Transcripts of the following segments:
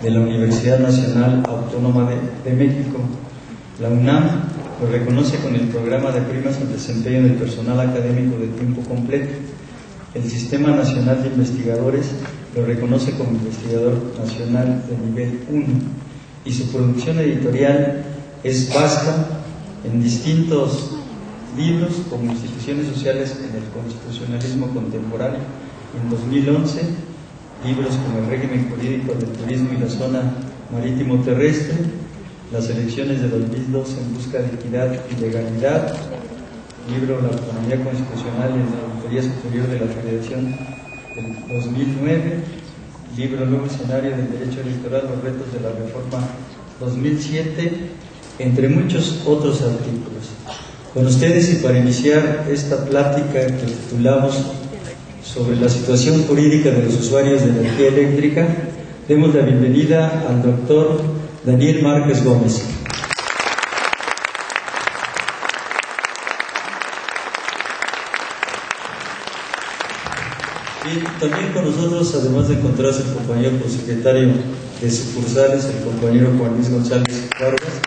de la Universidad Nacional Autónoma de México. La UNAM lo reconoce con el programa de primas al desempeño del personal académico de tiempo completo. El Sistema Nacional de Investigadores lo reconoce como investigador nacional de nivel 1 y su producción editorial es vasta en distintos libros como Instituciones Sociales en el Constitucionalismo Contemporáneo. En 2011, libros como El régimen jurídico del turismo y la zona marítimo terrestre, Las elecciones de 2002 en busca de equidad y legalidad, libro La autonomía constitucional en la Auditoría Superior de la Federación del 2009, libro Nuevo escenario del derecho electoral, los retos de la reforma 2007, entre muchos otros artículos. Con ustedes, y para iniciar esta plática que titulamos sobre la situación jurídica de los usuarios de energía eléctrica, demos la bienvenida al doctor Daniel Márquez Gómez. Bien, también con nosotros, además de encontrarse el compañero prosecretario de sucursales, el compañero Juan Luis González Vargas,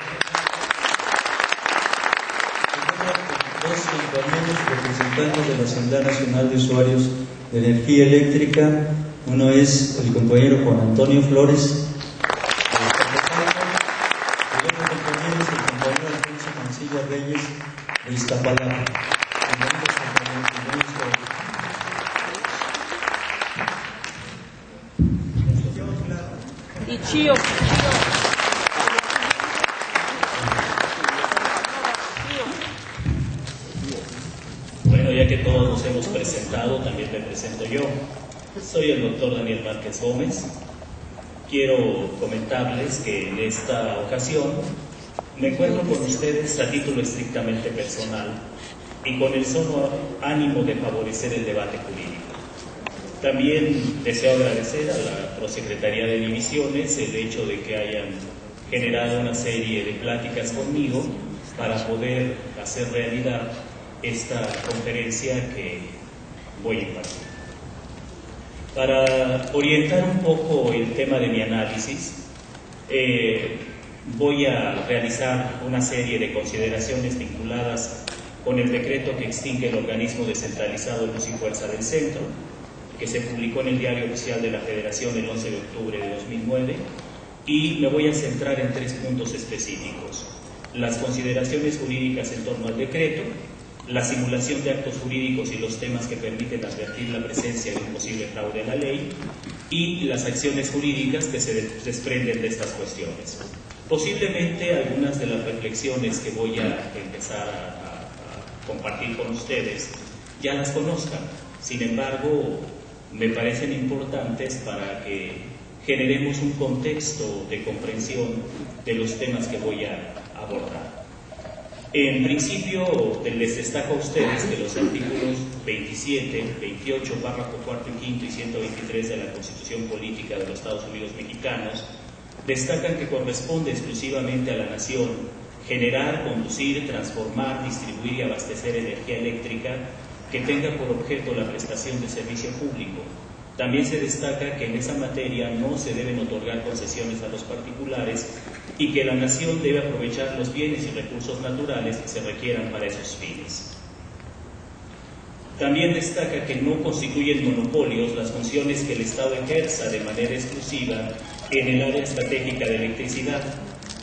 dos compañeros representantes de la Asamblea Nacional de Usuarios de Energía Eléctrica. Uno es el compañero Juan Antonio Flores, el otro compañero es el compañero Alfonso Mancilla Reyes de Iztapalapa. Y Chío. Bueno, ya que todos nos hemos presentado, también me presento yo. Soy el doctor Daniel Márquez Gómez. Quiero comentarles que en esta ocasión me encuentro con ustedes a título estrictamente personal y con el solo ánimo de favorecer el debate jurídico. También deseo agradecer a la Prosecretaría de Divisiones el hecho de que hayan generado una serie de pláticas conmigo para poder hacer realidad esta conferencia que voy a impartir. Para orientar un poco el tema de mi análisis, voy a realizar una serie de consideraciones vinculadas con el decreto que extingue el organismo descentralizado Luz y Fuerza del Centro, que se publicó en el Diario Oficial de la Federación el 11 de octubre de 2009, y me voy a centrar en 3 puntos específicos: las consideraciones jurídicas en torno al decreto, la simulación de actos jurídicos y los temas que permiten advertir la presencia de un posible fraude a la ley, y las acciones jurídicas que se desprenden de estas cuestiones. Posiblemente algunas de las reflexiones que voy a empezar a compartir con ustedes ya las conozcan. Sin embargo, me parecen importantes para que generemos un contexto de comprensión de los temas que voy a abordar. En principio, les destaco a ustedes que los artículos 27, 28, párrafo 4 y 5 y 123 de la Constitución Política de los Estados Unidos Mexicanos destacan que corresponde exclusivamente a la nación generar, conducir, transformar, distribuir y abastecer energía eléctrica que tenga por objeto la prestación de servicio público. También se destaca que en esa materia no se deben otorgar concesiones a los particulares y que la nación debe aprovechar los bienes y recursos naturales que se requieran para esos fines. También destaca que no constituyen monopolios las funciones que el Estado ejerza de manera exclusiva en el área estratégica de electricidad,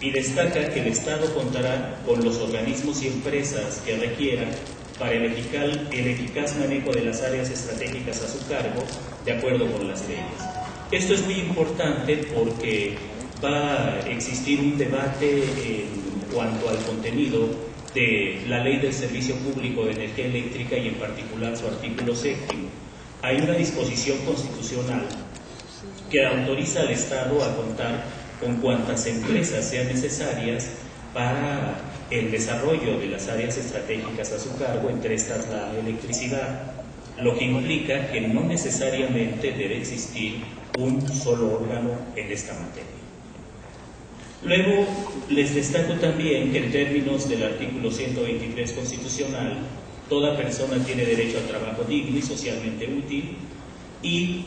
y destaca que el Estado contará con los organismos y empresas que requieran para el eficaz manejo de las áreas estratégicas a su cargo, de acuerdo con las leyes. Esto es muy importante porque va a existir un debate en cuanto al contenido de la Ley del Servicio Público de Energía Eléctrica y en particular su artículo 7º. Hay una disposición constitucional que autoriza al Estado a contar con cuantas empresas sean necesarias para el desarrollo de las áreas estratégicas a su cargo, entre estas la electricidad, lo que implica que no necesariamente debe existir un solo órgano en esta materia. Luego, les destaco también que en términos del artículo 123 constitucional, toda persona tiene derecho al trabajo digno y socialmente útil, y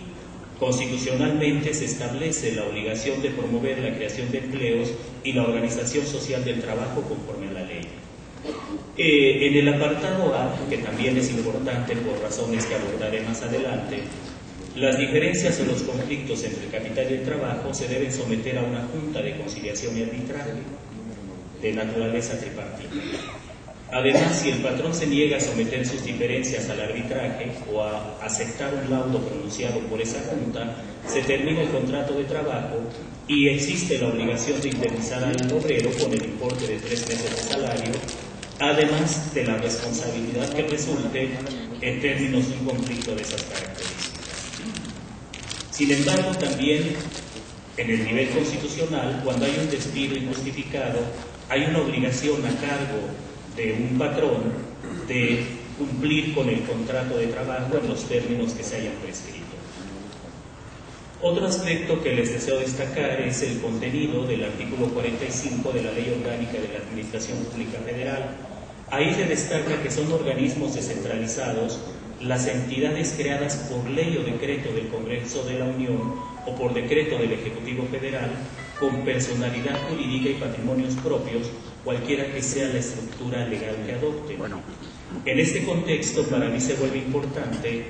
Constitucionalmente se establece la obligación de promover la creación de empleos y la organización social del trabajo conforme a la ley. En el apartado A, que también es importante por razones que abordaré más adelante, las diferencias o los conflictos entre el capital y el trabajo se deben someter a una junta de conciliación y arbitraje de naturaleza tripartita. Además, si el patrón se niega a someter sus diferencias al arbitraje o a aceptar un laudo pronunciado por esa junta, se termina el contrato de trabajo y existe la obligación de indemnizar al obrero con el importe de 3 meses de salario, además de la responsabilidad que resulte en términos de un conflicto de esas características. Sin embargo, también en el nivel constitucional, cuando hay un despido injustificado, hay una obligación a cargo de un patrón de cumplir con el contrato de trabajo en los términos que se hayan prescrito. Otro aspecto que les deseo destacar es el contenido del artículo 45 de la Ley Orgánica de la Administración Pública Federal. Ahí se destaca que son organismos descentralizados las entidades creadas por ley o decreto del Congreso de la Unión o por decreto del Ejecutivo Federal con personalidad jurídica y patrimonios propios, cualquiera que sea la estructura legal que adopten. En este contexto, para mí se vuelve importante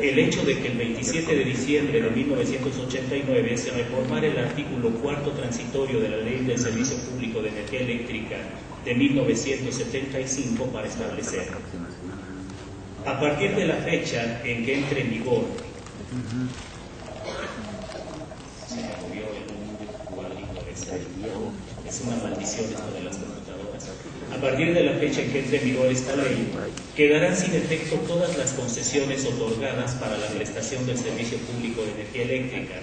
el hecho de que el 27 de diciembre de 1989 se reformara el artículo 4º transitorio de la Ley del Servicio Público de Energía Eléctrica de 1975 para establecer: a partir de la fecha en que entre en vigor, se me movió el cuadrito de es una maldición esto de las computadoras. A partir de la fecha en que entre en vigor esta ley, quedarán sin efecto todas las concesiones otorgadas para la prestación del servicio público de energía eléctrica.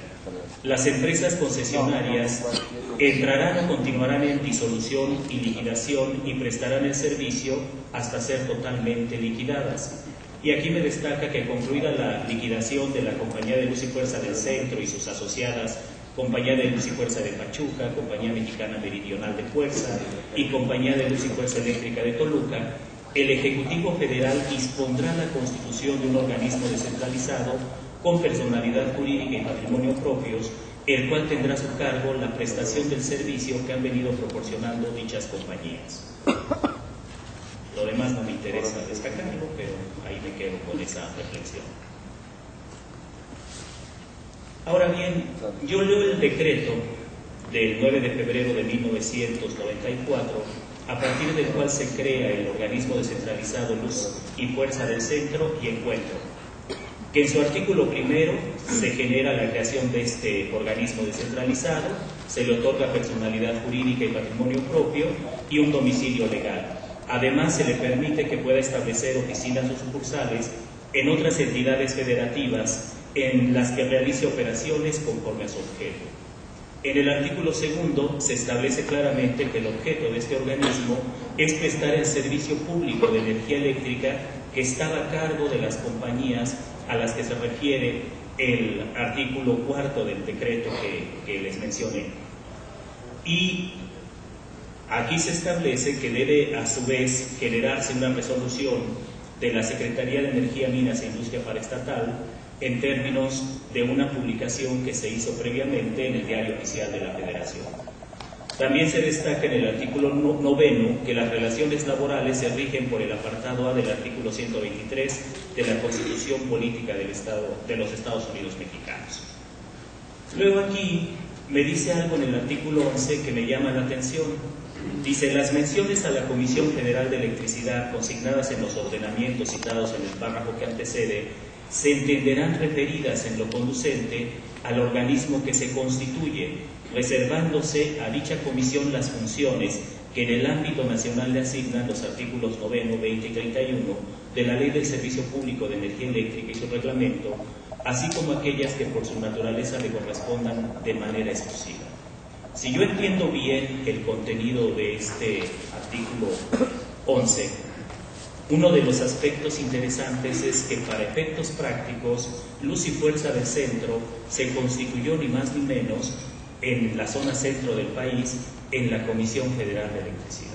Las empresas concesionarias entrarán o continuarán en disolución y liquidación y prestarán el servicio hasta ser totalmente liquidadas. Y aquí me destaca que concluida la liquidación de la Compañía de Luz y Fuerza del Centro y sus asociadas Compañía de Luz y Fuerza de Pachuca, Compañía Mexicana Meridional de Fuerza y Compañía de Luz y Fuerza Eléctrica de Toluca, el Ejecutivo Federal dispondrá la constitución de un organismo descentralizado con personalidad jurídica y patrimonio propios, el cual tendrá a su cargo la prestación del servicio que han venido proporcionando dichas compañías. Lo demás no me interesa destacarlo, pero ahí me quedo con esa reflexión. Ahora bien, yo leo el decreto del 9 de febrero de 1994, a partir del cual se crea el organismo descentralizado Luz y Fuerza del Centro, y encuentro que en su artículo primero se genera la creación de este organismo descentralizado, se le otorga personalidad jurídica y patrimonio propio y un domicilio legal. Además, se le permite que pueda establecer oficinas o sucursales en otras entidades federativas en las que realice operaciones conforme a su objeto. En el artículo segundo se establece claramente que el objeto de este organismo es prestar el servicio público de energía eléctrica que estaba a cargo de las compañías a las que se refiere el artículo 4º del decreto que les mencioné. Y aquí se establece que debe a su vez generarse una resolución de la Secretaría de Energía, Minas e Industria Paraestatal en términos de una publicación que se hizo previamente en el Diario Oficial de la Federación. También se destaca en el artículo 9 que las relaciones laborales se rigen por el apartado A del artículo 123 de la Constitución Política del Estado de los Estados Unidos Mexicanos. Luego aquí me dice algo en el artículo 11 que me llama la atención. Dice: las menciones a la Comisión Federal de Electricidad consignadas en los ordenamientos citados en el párrafo que antecede se entenderán referidas en lo conducente al organismo que se constituye, reservándose a dicha comisión las funciones que en el ámbito nacional le asignan los artículos 9, 20 y 31 de la Ley del Servicio Público de Energía Eléctrica y su reglamento, así como aquellas que por su naturaleza le correspondan de manera exclusiva. Si yo entiendo bien el contenido de este artículo 11, uno de los aspectos interesantes es que para efectos prácticos, Luz y Fuerza del Centro se constituyó ni más ni menos en la zona centro del país, en la Comisión Federal de Electricidad.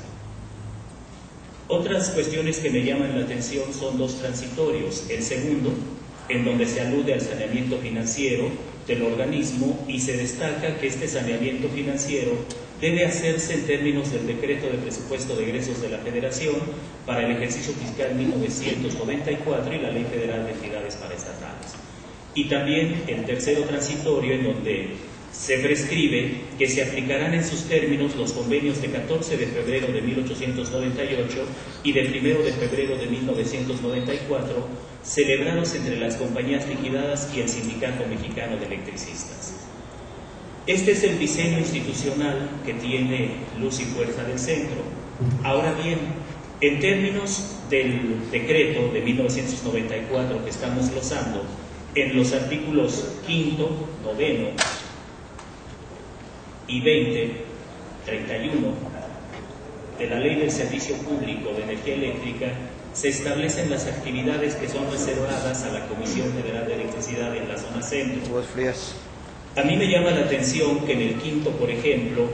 Otras cuestiones que me llaman la atención son dos transitorios. El segundo, en donde se alude al saneamiento financiero del organismo y se destaca que este saneamiento financiero debe hacerse en términos del decreto de presupuesto de egresos de la Federación para el ejercicio fiscal 1994 y la Ley Federal de Entidades Paraestatales. Y también el tercero transitorio, en donde se prescribe que se aplicarán en sus términos los convenios de 14 de febrero de 1898 y de 1 de febrero de 1994, celebrados entre las compañías liquidadas y el Sindicato Mexicano de Electricistas. Este es el diseño institucional que tiene Luz y Fuerza del Centro. Ahora bien, en términos del decreto de 1994 que estamos glosando, en los artículos 5, 9 y 20, 31 de la Ley del Servicio Público de Energía Eléctrica se establecen las actividades que son reservadas a la Comisión Federal de Electricidad en la zona centro. A mí me llama la atención que en el quinto, por ejemplo,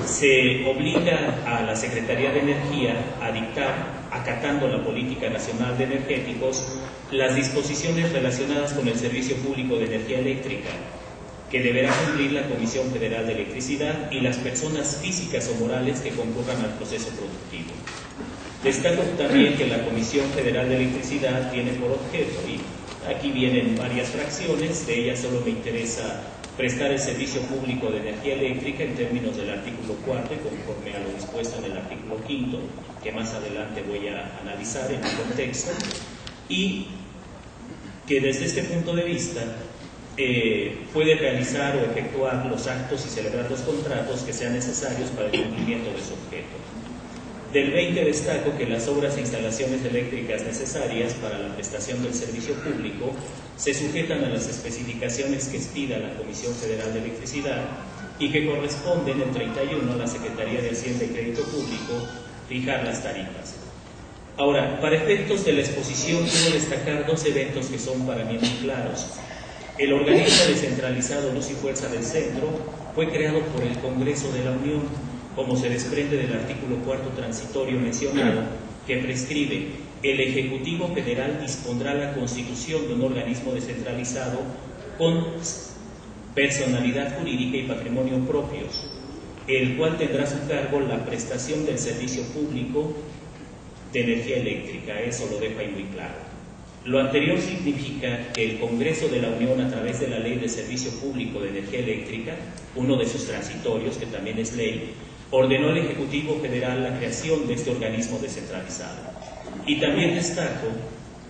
se obliga a la Secretaría de Energía a dictar, acatando la Política Nacional de Energéticos, las disposiciones relacionadas con el Servicio Público de Energía Eléctrica, que deberá cumplir la Comisión Federal de Electricidad y las personas físicas o morales que concurran al proceso productivo. Destaco también que la Comisión Federal de Electricidad tiene por objeto, y aquí vienen varias fracciones, de ellas solo me interesa prestar el servicio público de energía eléctrica en términos del artículo 4 y conforme a lo dispuesto en el artículo 5, que más adelante voy a analizar en el contexto, y que desde este punto de vista puede realizar o efectuar los actos y celebrar los contratos que sean necesarios para el cumplimiento de su objeto. Del 20 destaco que las obras e instalaciones eléctricas necesarias para la prestación del servicio público se sujetan a las especificaciones que expida la Comisión Federal de Electricidad y que corresponden en 31 a la Secretaría de Hacienda y Crédito Público fijar las tarifas. Ahora, para efectos de la exposición quiero destacar dos eventos que son para mí muy claros. El organismo descentralizado Luz y Fuerza del Centro fue creado por el Congreso de la Unión, como se desprende del artículo 4 transitorio mencionado, que prescribe: el Ejecutivo Federal dispondrá la constitución de un organismo descentralizado con personalidad jurídica y patrimonio propios, el cual tendrá a su cargo la prestación del servicio público de energía eléctrica. Eso lo dejo ahí muy claro. Lo anterior significa que el Congreso de la Unión, a través de la Ley de Servicio Público de Energía Eléctrica, uno de sus transitorios, que también es ley, ordenó al Ejecutivo Federal la creación de este organismo descentralizado. Y también destaco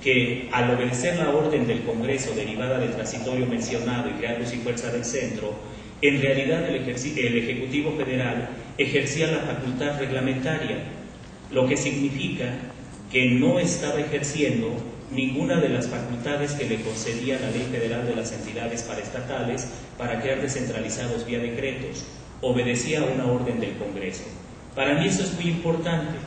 que, al obedecer la orden del Congreso derivada del transitorio mencionado y crear Luz y Fuerza del Centro, en realidad el Ejecutivo Federal ejercía la facultad reglamentaria, lo que significa que no estaba ejerciendo ninguna de las facultades que le concedía la Ley Federal de las Entidades Paraestatales para crear descentralizados vía decretos. Obedecía a una orden del Congreso. Para mí eso es muy importante,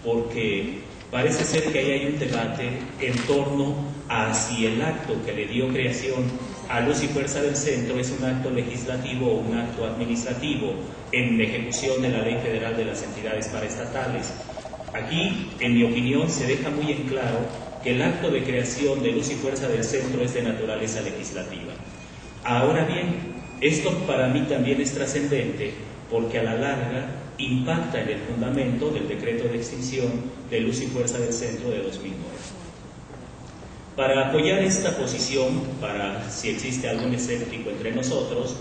porque parece ser que ahí hay un debate en torno a si el acto que le dio creación a Luz y Fuerza del Centro es un acto legislativo o un acto administrativo en ejecución de la Ley Federal de las Entidades Paraestatales. Aquí, en mi opinión, se deja muy en claro que el acto de creación de Luz y Fuerza del Centro es de naturaleza legislativa. Ahora bien, esto para mí también es trascendente porque a la larga impacta en el fundamento del decreto de extinción de Luz y Fuerza del Centro de 2009. Para apoyar esta posición, para si existe algún escéptico entre nosotros,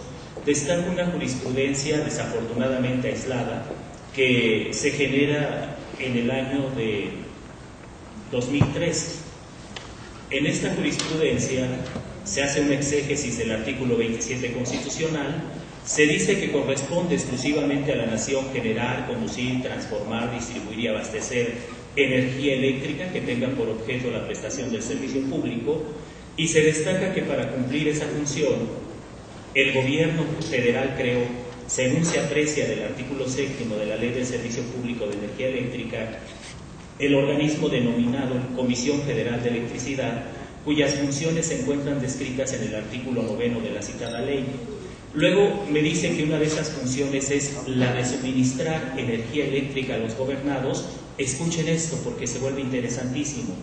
destaco una jurisprudencia desafortunadamente aislada que se genera en el año de 2013. En esta jurisprudencia se hace un exégesis del artículo 27 constitucional. Se dice que corresponde exclusivamente a la nación generar, conducir, transformar, distribuir y abastecer energía eléctrica que tenga por objeto la prestación del servicio público, y se destaca que para cumplir esa función el gobierno federal creó, según se aprecia del artículo 7º de la Ley del Servicio Público de Energía Eléctrica, el organismo denominado Comisión Federal de Electricidad, cuyas funciones se encuentran descritas en el artículo 9 de la citada ley. Luego me dicen que una de esas funciones es la de suministrar energía eléctrica a los gobernados. Escuchen esto porque se vuelve interesantísimo.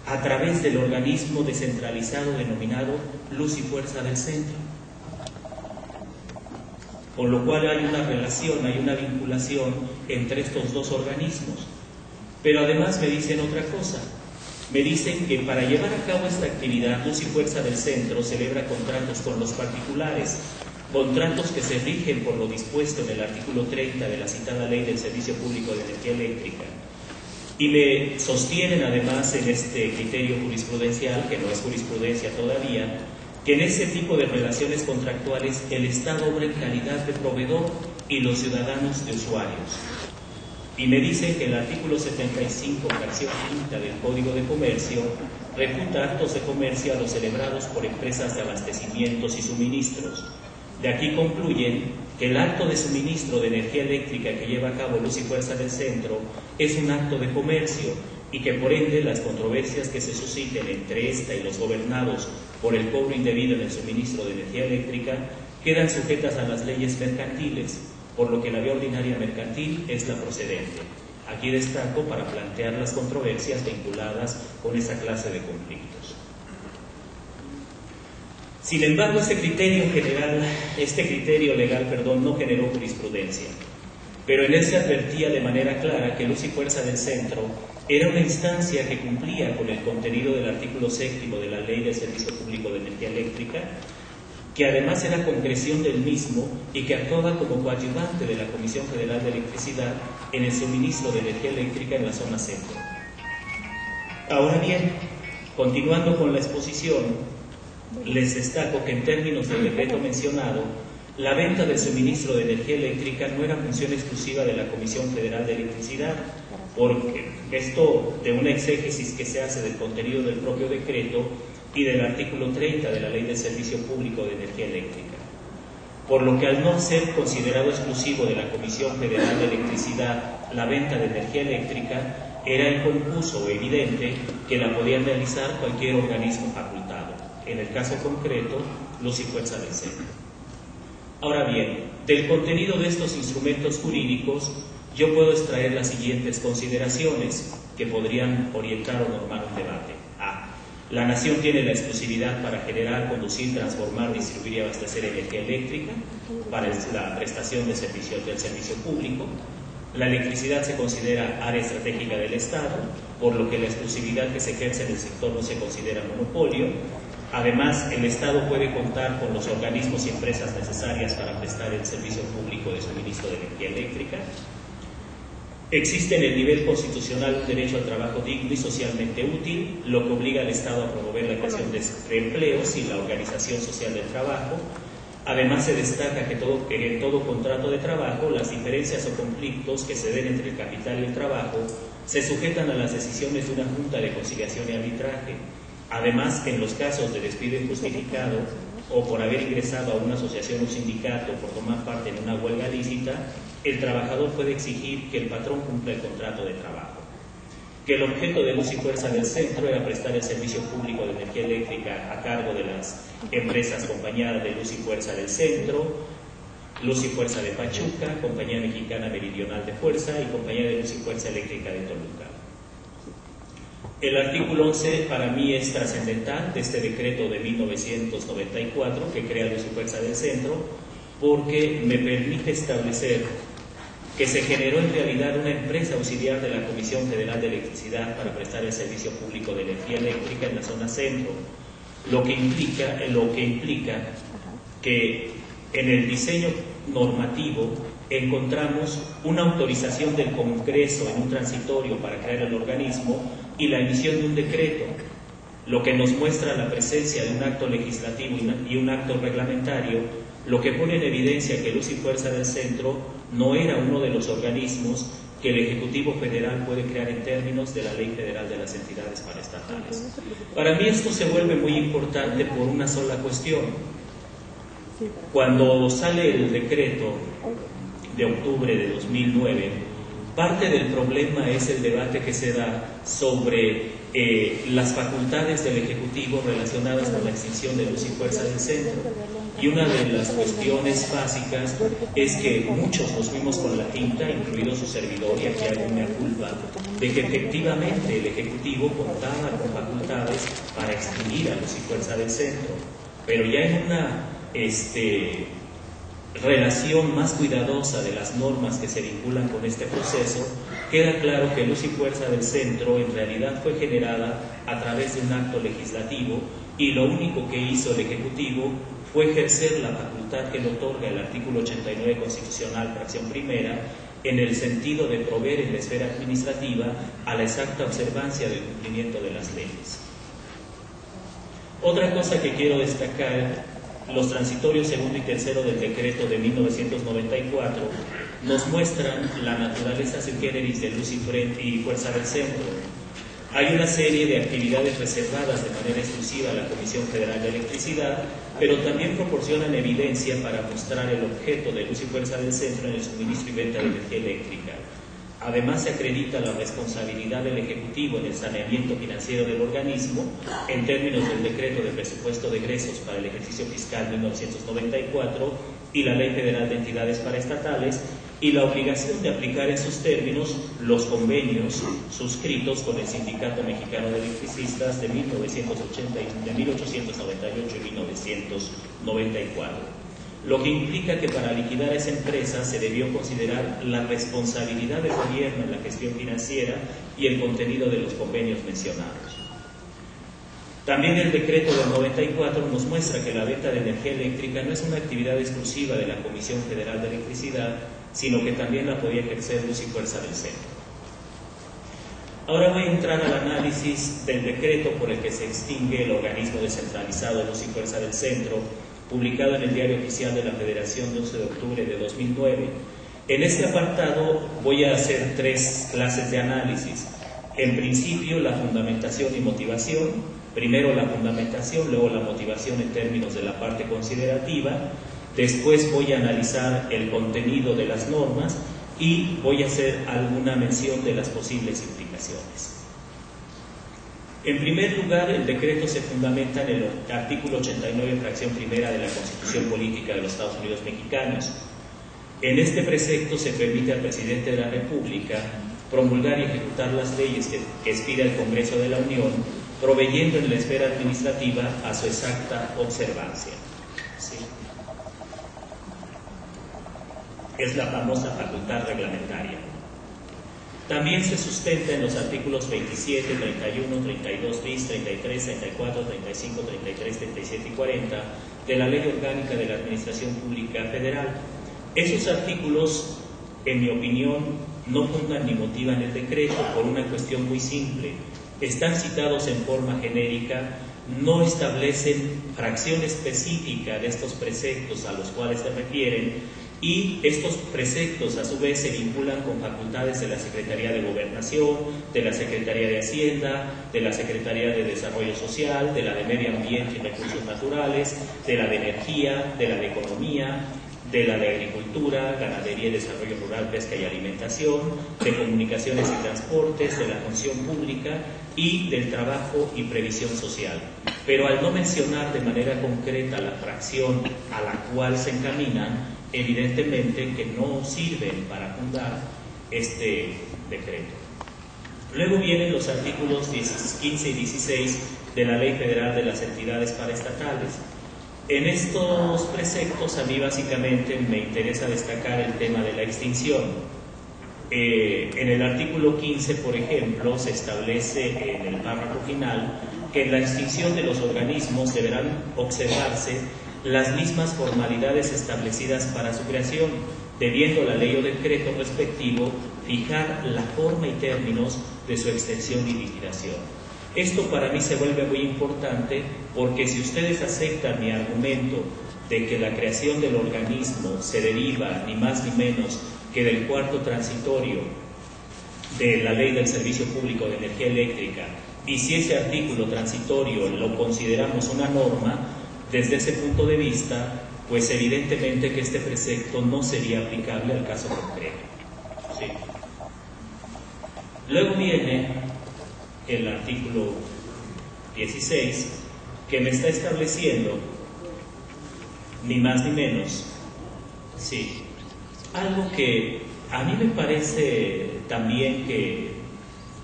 a través del organismo descentralizado denominado Luz y Fuerza del Centro. Con lo cual hay una relación, hay una vinculación entre estos dos organismos. Pero además me dicen otra cosa. Me dicen que para llevar a cabo esta actividad, Luz y Fuerza del Centro celebra contratos con los particulares, contratos que se rigen por lo dispuesto en el artículo 30 de la citada Ley del Servicio Público de Energía Eléctrica. Y me sostienen además en este criterio jurisprudencial, que no es jurisprudencia todavía, que en ese tipo de relaciones contractuales el Estado obra en calidad de proveedor y los ciudadanos de usuarios. Y me dicen que el artículo 75, fracción quinta del Código de Comercio, refuta actos de comercio a los celebrados por empresas de abastecimientos y suministros. De aquí concluyen que el acto de suministro de energía eléctrica que lleva a cabo Luz y Fuerza del Centro es un acto de comercio y que por ende las controversias que se susciten entre esta y los gobernados por el cobro indebido en el suministro de energía eléctrica quedan sujetas a las leyes mercantiles, por lo que la vía ordinaria mercantil es la procedente. Aquí destaco para plantear las controversias vinculadas con esa clase de conflictos. Sin embargo, este criterio legal, no generó jurisprudencia, pero en él se advertía de manera clara que Luz y Fuerza del Centro era una instancia que cumplía con el contenido del artículo 7º de la Ley del Servicio Público de Energía Eléctrica, que además era concreción del mismo y que actuaba como coadyuvante de la Comisión Federal de Electricidad en el suministro de energía eléctrica en la zona centro. Ahora bien, continuando con la exposición, les destaco que en términos del decreto mencionado, la venta del suministro de energía eléctrica no era función exclusiva de la Comisión Federal de Electricidad, porque esto de una exégesis que se hace del contenido del propio decreto y del artículo 30 de la Ley del Servicio Público de Energía Eléctrica. Por lo que al no ser considerado exclusivo de la Comisión Federal de Electricidad la venta de energía eléctrica, era inconfuso o evidente que la podían realizar cualquier organismo facultado, en el caso concreto, Luz y Fuerza del Centro. Ahora bien, del contenido de estos instrumentos jurídicos, yo puedo extraer las siguientes consideraciones que podrían orientar o normar un debate. A. La nación tiene la exclusividad para generar, conducir, transformar, distribuir y abastecer energía eléctrica para la prestación de servicios del servicio público. La electricidad se considera área estratégica del Estado, por lo que la exclusividad que se ejerce en el sector no se considera monopolio. Además, el Estado puede contar con los organismos y empresas necesarias para prestar el servicio público de suministro de energía eléctrica. Existe en el nivel constitucional un derecho al trabajo digno y socialmente útil, lo que obliga al Estado a promover la creación de empleos y la organización social del trabajo. Además, se destaca que en todo contrato de trabajo, las diferencias o conflictos que se den entre el capital y el trabajo se sujetan a las decisiones de una junta de conciliación y arbitraje. Además, en los casos de despido injustificado o por haber ingresado a una asociación o sindicato por tomar parte en una huelga lícita, el trabajador puede exigir que el patrón cumpla el contrato de trabajo. Que el objeto de Luz y Fuerza del Centro era prestar el servicio público de energía eléctrica a cargo de las empresas Compañía de Luz y Fuerza del Centro, Luz y Fuerza de Pachuca, Compañía Mexicana Meridional de Fuerza y Compañía de Luz y Fuerza Eléctrica de Toluca. El artículo 11 para mí es trascendental de este decreto de 1994 que crea Luz y Fuerza del Centro, porque me permite establecer que se generó en realidad una empresa auxiliar de la Comisión Federal de Electricidad para prestar el servicio público de energía eléctrica en la zona centro, lo que implica que en el diseño normativo encontramos una autorización del Congreso en un transitorio para crear el organismo y la emisión de un decreto, lo que nos muestra la presencia de un acto legislativo y un acto reglamentario, lo que pone en evidencia que Luz y Fuerza del Centro no era uno de los organismos que el Ejecutivo Federal puede crear en términos de la Ley Federal de las Entidades Paraestatales. Para mí esto se vuelve muy importante por una sola cuestión. Cuando sale el decreto de octubre de 2009, Parte del problema es el debate que se da sobre las facultades del Ejecutivo relacionadas con la extinción de luz y fuerza del centro. Y una de las cuestiones básicas es que muchos nos fuimos con la finta, incluido su servidor, y aquí hago una culpa, de que efectivamente el Ejecutivo contaba con facultades para extinguir a luz y fuerza del centro. Pero ya en una relación más cuidadosa de las normas que se vinculan con este proceso, queda claro que luz y fuerza del centro en realidad fue generada a través de un acto legislativo, y lo único que hizo el Ejecutivo fue ejercer la facultad que le otorga el artículo 89 constitucional, fracción primera, en el sentido de proveer en la esfera administrativa a la exacta observancia del cumplimiento de las leyes. Otra cosa que quiero destacar: los transitorios segundo y tercero del decreto de 1994 nos muestran la naturaleza sui generis de luz y fuerza del centro. Hay una serie de actividades reservadas de manera exclusiva a la Comisión Federal de Electricidad, pero también proporcionan evidencia para mostrar el objeto de luz y fuerza del centro en el suministro y venta de energía eléctrica. Además, se acredita la responsabilidad del Ejecutivo en el saneamiento financiero del organismo en términos del Decreto de Presupuesto de Egresos para el ejercicio fiscal 1994 y la Ley Federal de Entidades Paraestatales, y la obligación de aplicar en sus términos los convenios suscritos con el Sindicato Mexicano de Electricistas de 1898 y 1994. Lo que implica que para liquidar a esa empresa se debió considerar la responsabilidad del gobierno en la gestión financiera y el contenido de los convenios mencionados. También el decreto del 94 nos muestra que la venta de energía eléctrica no es una actividad exclusiva de la Comisión Federal de Electricidad, sino que también la podía ejercer luz y fuerza del centro. Ahora voy a entrar al análisis del decreto por el que se extingue el organismo descentralizado de luz y fuerza del centro, publicado en el Diario Oficial de la Federación de 11 de octubre de 2009. En este apartado voy a hacer 3 clases de análisis. En principio, la fundamentación y motivación. Primero la fundamentación, luego la motivación en términos de la parte considerativa. Después voy a analizar el contenido de las normas y voy a hacer alguna mención de las posibles implicaciones. En primer lugar, el decreto se fundamenta en el artículo 89, fracción primera de la Constitución Política de los Estados Unidos Mexicanos. En este precepto se permite al presidente de la República promulgar y ejecutar las leyes que expida el Congreso de la Unión, proveyendo en la esfera administrativa a su exacta observancia. ¿Sí? Es la famosa facultad reglamentaria. También se sustenta en los artículos 27, 31, 32 bis, 33, 34, 35, 33, 37 y 40 de la Ley Orgánica de la Administración Pública Federal. Esos artículos, en mi opinión, no fundan ni motivan el decreto por una cuestión muy simple. Están citados en forma genérica, no establecen fracción específica de estos preceptos a los cuales se refieren, y estos preceptos a su vez se vinculan con facultades de la Secretaría de Gobernación, de la Secretaría de Hacienda, de la Secretaría de Desarrollo Social, de la de Medio Ambiente y Recursos Naturales, de la de Energía, de la de Economía, de la de Agricultura, Ganadería y Desarrollo Rural, Pesca y Alimentación, de Comunicaciones y Transportes, de la Función Pública y del Trabajo y Previsión Social. Pero al no mencionar de manera concreta la fracción a la cual se encaminan, evidentemente que no sirven para fundar este decreto. Luego vienen los artículos 15 y 16 de la Ley Federal de las Entidades Paraestatales. En estos preceptos a mí básicamente me interesa destacar el tema de la extinción. En el artículo 15, por ejemplo, se establece en el párrafo final que en la extinción de los organismos deberán observarse las mismas formalidades establecidas para su creación, debiendo la ley o decreto respectivo fijar la forma y términos de su extensión y liquidación. Esto para mí se vuelve muy importante porque si ustedes aceptan mi argumento de que la creación del organismo se deriva ni más ni menos que del cuarto transitorio de la Ley del Servicio Público de Energía Eléctrica, y si ese artículo transitorio lo consideramos una norma, desde ese punto de vista, pues evidentemente que este precepto no sería aplicable al caso concreto. ¿Sí? Luego viene el artículo 16, que me está estableciendo, ni más ni menos, sí, algo que a mí me parece también que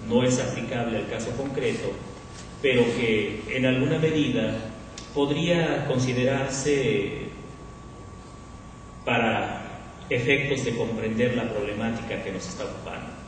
no es aplicable al caso concreto, pero que en alguna medida podría considerarse para efectos de comprender la problemática que nos está ocupando.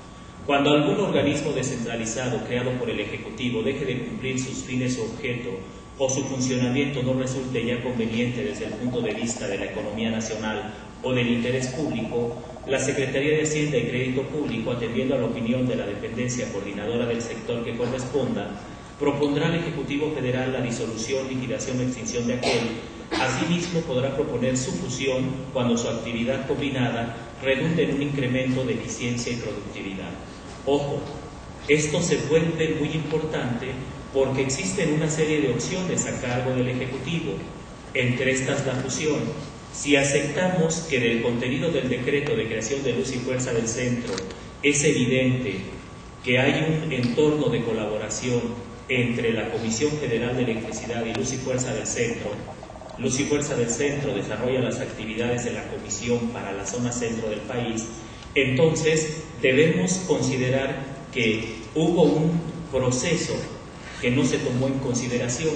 Cuando algún organismo descentralizado creado por el Ejecutivo deje de cumplir sus fines o objeto, o su funcionamiento no resulte ya conveniente desde el punto de vista de la economía nacional o del interés público, la Secretaría de Hacienda y Crédito Público, atendiendo a la opinión de la dependencia coordinadora del sector que corresponda, propondrá al Ejecutivo Federal la disolución, liquidación o extinción de aquel. Asimismo, podrá proponer su fusión cuando su actividad combinada redunde en un incremento de eficiencia y productividad. Ojo, esto se vuelve muy importante porque existen una serie de opciones a cargo del Ejecutivo, entre estas la fusión. Si aceptamos que del contenido del decreto de creación de Luz y Fuerza del Centro es evidente que hay un entorno de colaboración entre la Comisión Federal de Electricidad y Luz y Fuerza del Centro, Luz y Fuerza del Centro desarrolla las actividades de la Comisión para la zona centro del país, entonces debemos considerar que hubo un proceso que no se tomó en consideración,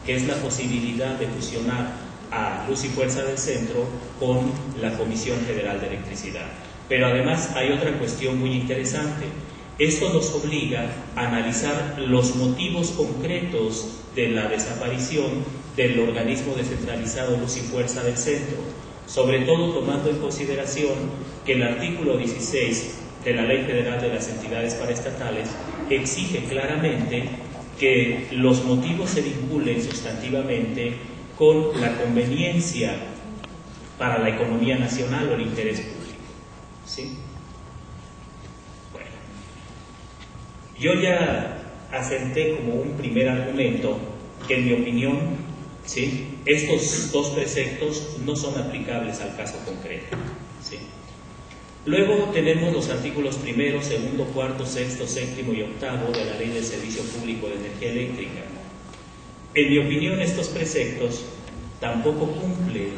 que es la posibilidad de fusionar a Luz y Fuerza del Centro con la Comisión Federal de Electricidad. Pero además hay otra cuestión muy interesante. Esto nos obliga a analizar los motivos concretos de la desaparición del organismo descentralizado Luz y Fuerza del Centro, sobre todo tomando en consideración que el artículo 16 de la Ley Federal de las Entidades Paraestatales exige claramente que los motivos se vinculen sustantivamente con la conveniencia para la economía nacional o el interés público. ¿Sí? Bueno, yo ya asenté como un primer argumento que en mi opinión, ¿sí?, estos dos preceptos no son aplicables al caso concreto. ¿Sí? Luego tenemos los artículos 1, 2, 4, 6, 7 y 8 de la Ley del Servicio Público de Energía Eléctrica. En mi opinión, estos preceptos tampoco cumplen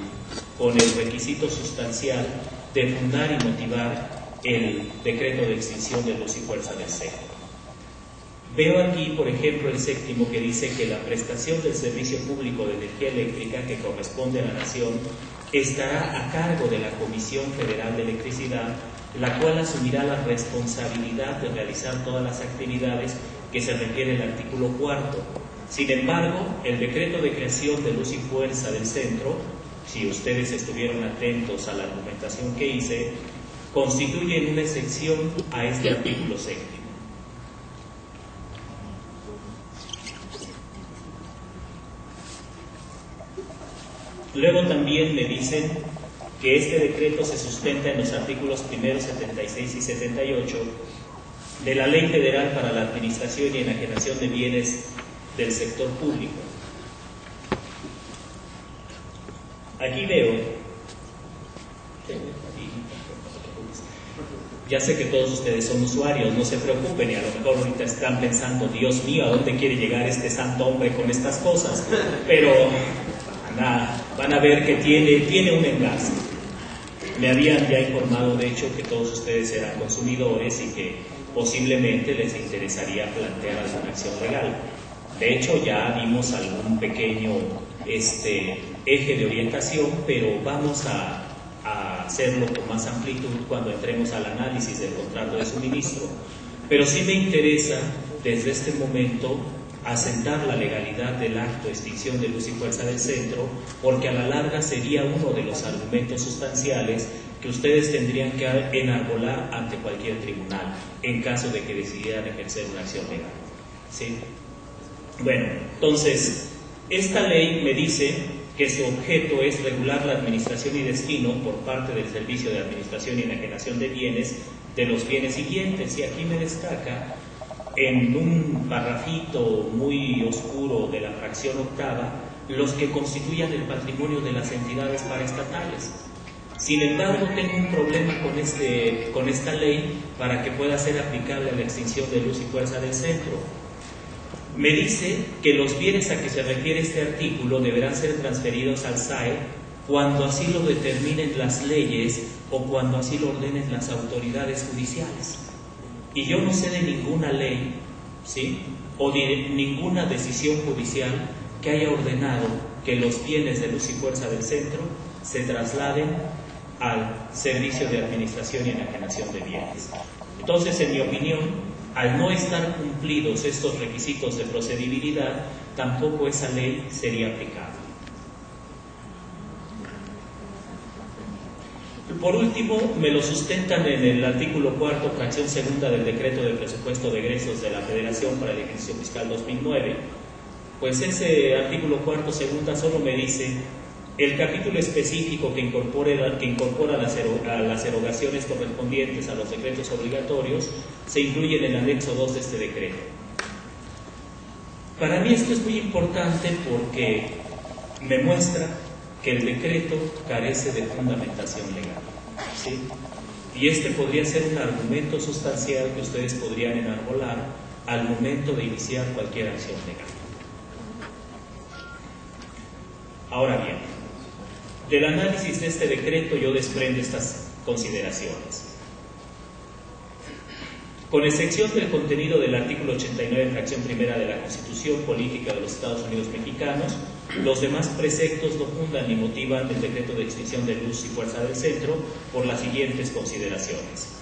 con el requisito sustancial de fundar y motivar el decreto de extinción de Luz y Fuerza del Centro. Veo aquí, por ejemplo, el 7º, que dice que la prestación del servicio público de energía eléctrica que corresponde a la Nación estará a cargo de la Comisión Federal de Electricidad, la cual asumirá la responsabilidad de realizar todas las actividades que se refiere el artículo 4. Sin embargo, el decreto de creación de Luz y Fuerza del Centro, si ustedes estuvieron atentos a la argumentación que hice, constituye una excepción a este artículo 7. Luego también me dicen que este decreto se sustenta en los artículos 1, 76 y 78 de la Ley Federal para la Administración y Enajenación de Bienes del Sector Público. Aquí veo, ya sé que todos ustedes son usuarios, no se preocupen, y a lo mejor ahorita están pensando, Dios mío, ¿a dónde quiere llegar este santo hombre con estas cosas? Pero van a ver que tiene un enlace. Me habían ya informado, de hecho, que todos ustedes eran consumidores y que posiblemente les interesaría plantear alguna acción legal. De hecho, ya dimos algún pequeño eje de orientación, pero vamos a hacerlo con más amplitud cuando entremos al análisis del contrato de suministro. Pero sí me interesa, desde este momento, asentar la legalidad del acto de extinción de Luz y Fuerza del Centro, porque a la larga sería uno de los argumentos sustanciales que ustedes tendrían que enarbolar ante cualquier tribunal en caso de que decidieran ejercer una acción legal. ¿Sí? Bueno, entonces, esta ley me dice que su objeto es regular la administración y destino por parte del Servicio de Administración y Enajenación de Bienes de los bienes siguientes, y aquí me destaca en un parrafito muy oscuro de la fracción 8, los que constituyan el patrimonio de las entidades paraestatales. Sin embargo, tengo un problema con esta ley para que pueda ser aplicable a la extinción de luz y fuerza del centro. Me dice que los bienes a que se refiere este artículo deberán ser transferidos al SAE cuando así lo determinen las leyes o cuando así lo ordenen las autoridades judiciales. Y yo no sé de ninguna ley, ¿sí?, o de ninguna decisión judicial que haya ordenado que los bienes de luz y fuerza del centro se trasladen al Servicio de Administración y Enajenación de Bienes. Entonces, en mi opinión, al no estar cumplidos estos requisitos de procedibilidad, tampoco esa ley sería aplicable. Por último, me lo sustentan en el artículo 4, fracción segunda del Decreto de Presupuesto de Egresos de la Federación para el ejercicio fiscal 2009. Pues ese artículo 4, segunda, solo me dice: el capítulo específico que incorpora las erogaciones correspondientes a los decretos obligatorios se incluye en el anexo 2 de este decreto. Para mí esto es muy importante porque me muestra que el decreto carece de fundamentación legal, ¿sí? Y este podría ser un argumento sustancial que ustedes podrían enarbolar al momento de iniciar cualquier acción legal. Ahora bien, del análisis de este decreto yo desprendo estas consideraciones. Con excepción del contenido del artículo 89, fracción primera de la Constitución Política de los Estados Unidos Mexicanos, los demás preceptos no fundan ni motivan el decreto de extinción de luz y fuerza del centro por las siguientes consideraciones.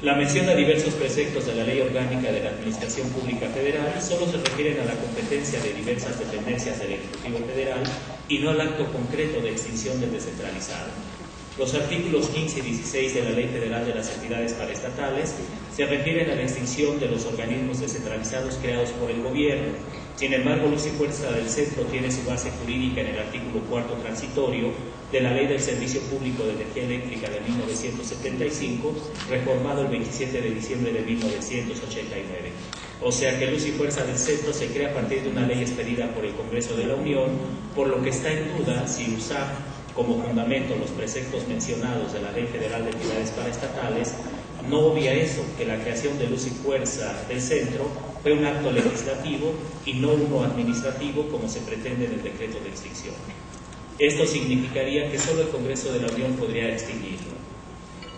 La mención a diversos preceptos de la Ley Orgánica de la Administración Pública Federal solo se refieren a la competencia de diversas dependencias del Ejecutivo Federal y no al acto concreto de extinción del descentralizado. Los artículos 15 y 16 de la Ley Federal de las Entidades Paraestatales se refieren a la extinción de los organismos descentralizados creados por el gobierno. Sin embargo, luz y fuerza del centro tiene su base jurídica en el artículo 4 transitorio de la Ley del Servicio Público de Energía Eléctrica de 1975, reformado el 27 de diciembre de 1989. O sea que luz y fuerza del centro se crea a partir de una ley expedida por el Congreso de la Unión, por lo que está en duda si usar como fundamento los preceptos mencionados de la Ley Federal de Entidades Paraestatales no obvia eso, que la creación de luz y fuerza del centro fue un acto legislativo y no uno administrativo como se pretende en el decreto de extinción. Esto significaría que solo el Congreso de la Unión podría extinguirlo.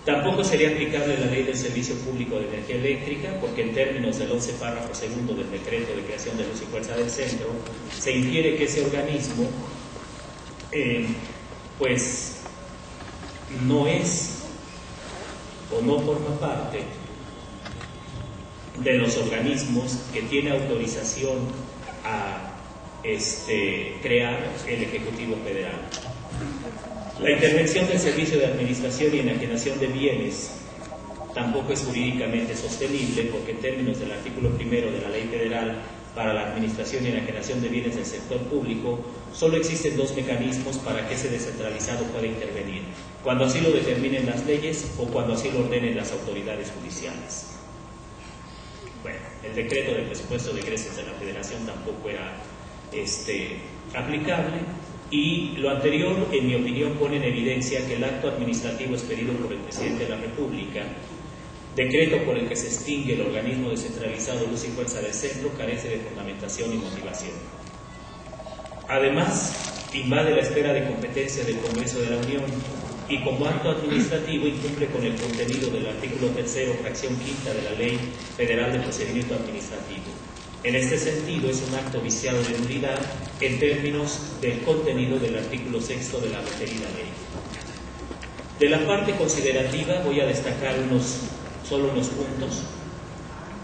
Tampoco sería aplicable la Ley del Servicio Público de Energía Eléctrica, porque en términos del 11 párrafo segundo del decreto de creación de luz y fuerza del centro, se infiere que ese organismo pues no es o no forma parte de los organismos que tiene autorización a crear el Ejecutivo Federal. La intervención del Servicio de Administración y Enajenación de Bienes tampoco es jurídicamente sostenible, porque en términos del artículo primero de la Ley Federal para la Administración y Enajenación de Bienes del Sector Público, solo existen dos mecanismos para que ese descentralizado pueda intervenir: cuando así lo determinen las leyes o cuando así lo ordenen las autoridades judiciales. Bueno, el decreto de presupuesto de egresos de la Federación tampoco era aplicable, y lo anterior, en mi opinión, pone en evidencia que el acto administrativo expedido por el Presidente de la República, decreto por el que se extingue el organismo descentralizado Luz y Fuerza del Centro, carece de fundamentación y motivación. Además, invade la esfera de competencia del Congreso de la Unión y como acto administrativo incumple con el contenido del artículo 3º, fracción quinta de la Ley Federal de Procedimiento Administrativo. En este sentido, es un acto viciado de nulidad en términos del contenido del artículo 6º de la referida ley. De la parte considerativa voy a destacar solo unos puntos.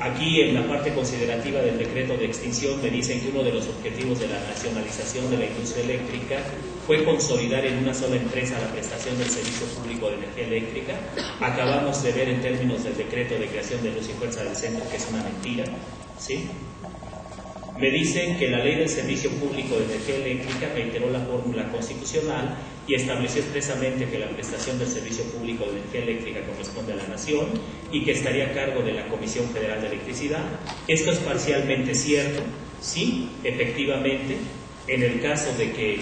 Aquí, en la parte considerativa del decreto de extinción, me dicen que uno de los objetivos de la nacionalización de la industria eléctrica fue consolidar en una sola empresa la prestación del servicio público de energía eléctrica. Acabamos de ver en términos del decreto de creación de Luz y Fuerza del Centro que es una mentira, ¿sí? Me dicen que la Ley del Servicio Público de Energía Eléctrica reiteró la fórmula constitucional y estableció expresamente que la prestación del servicio público de energía eléctrica corresponde a la Nación y que estaría a cargo de la Comisión Federal de Electricidad. Esto es parcialmente cierto, sí, efectivamente, en el caso de que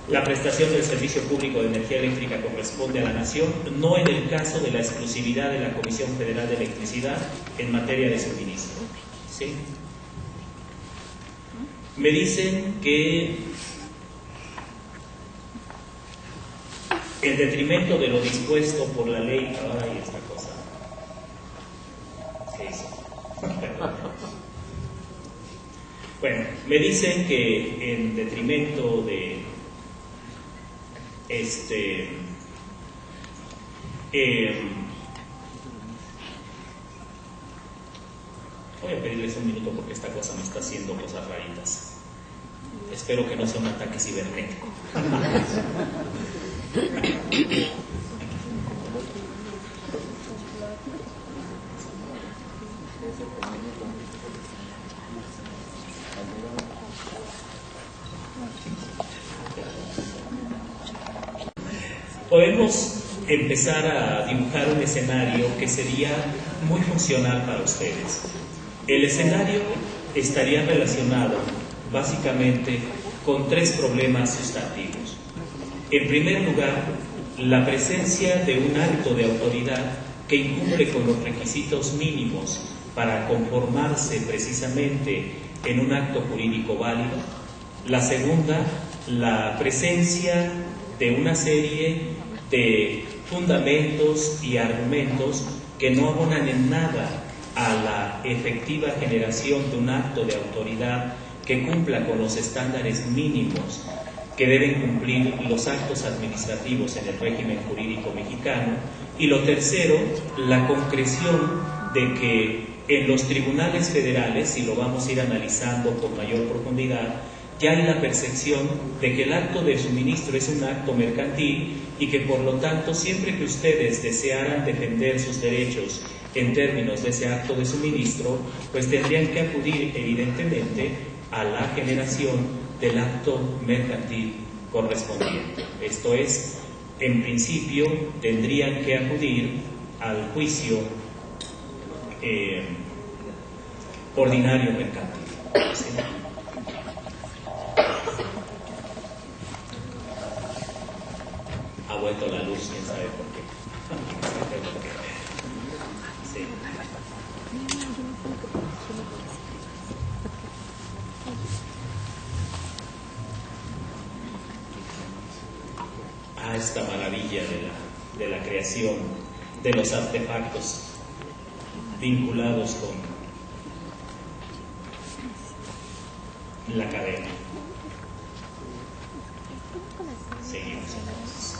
La prestación del servicio público de energía eléctrica corresponde a la Nación, no en el caso de la exclusividad de la Comisión Federal de Electricidad en materia de suministro. ¿Sí? Me dicen que en detrimento de lo dispuesto por la ley... Ay, esta cosa. ¿Qué hizo? Perdón. Bueno, me dicen que en detrimento de voy a pedirles un minuto porque esta cosa me está haciendo cosas raritas. Espero que no sea un ataque cibernético. Podemos empezar a dibujar un escenario que sería muy funcional para ustedes. El escenario estaría relacionado básicamente con tres problemas sustantivos. En primer lugar, la presencia de un acto de autoridad que incumple con los requisitos mínimos para conformarse precisamente en un acto jurídico válido. La segunda, la presencia de una serie de fundamentos y argumentos que no abonan en nada a la efectiva generación de un acto de autoridad que cumpla con los estándares mínimos que deben cumplir los actos administrativos en el régimen jurídico mexicano. Y lo tercero, la concreción de que en los tribunales federales, si lo vamos a ir analizando con mayor profundidad, ya hay la percepción de que el acto de suministro es un acto mercantil y que por lo tanto siempre que ustedes desearan defender sus derechos en términos de ese acto de suministro, pues tendrían que acudir evidentemente a la generación del acto mercantil correspondiente. Esto es, en principio tendrían que acudir al juicio ordinario mercantil. ¿Sí? Ha vuelto la luz, quién sabe por qué. Sí. Esta maravilla de la creación de los artefactos vinculados con la cadena. Seguimos entonces.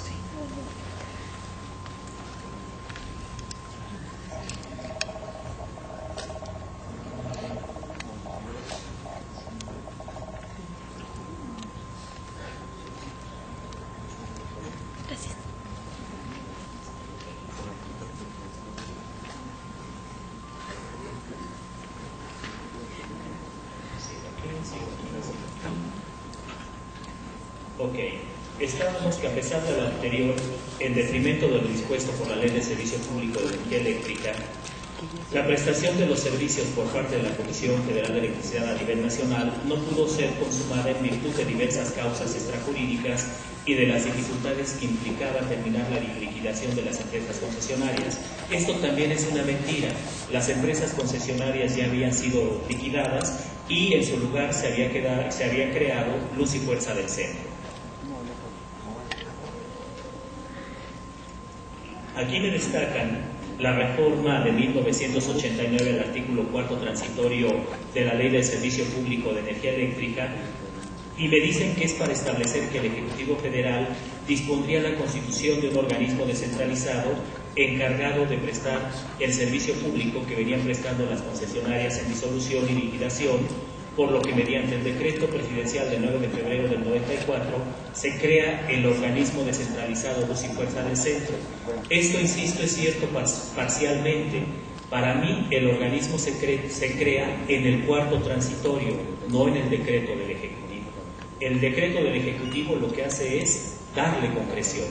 Ok, estábamos que a pesar de lo anterior, en detrimento de lo dispuesto por la Ley de Servicio Público de Energía Eléctrica, la prestación de los servicios por parte de la Comisión Federal de Electricidad a nivel nacional no pudo ser consumada en virtud de diversas causas extrajurídicas y de las dificultades que implicaba terminar la liquidación de las empresas concesionarias. Esto también es una mentira. Las empresas concesionarias ya habían sido liquidadas y en su lugar se había creado Luz y Fuerza del Centro. Aquí me destacan la reforma de 1989 al artículo 4 transitorio de la Ley del Servicio Público de Energía Eléctrica y me dicen que es para establecer que el Ejecutivo Federal dispondría la constitución de un organismo descentralizado encargado de prestar el servicio público que venían prestando las concesionarias en disolución y liquidación, por lo que mediante el decreto presidencial del 9 de febrero del 94 se crea el organismo descentralizado Luz y Fuerza del Centro. Esto, insisto, es cierto parcialmente. Para mí el organismo se crea en el cuarto transitorio, no en el decreto del Ejecutivo. El decreto del Ejecutivo lo que hace es darle concreción.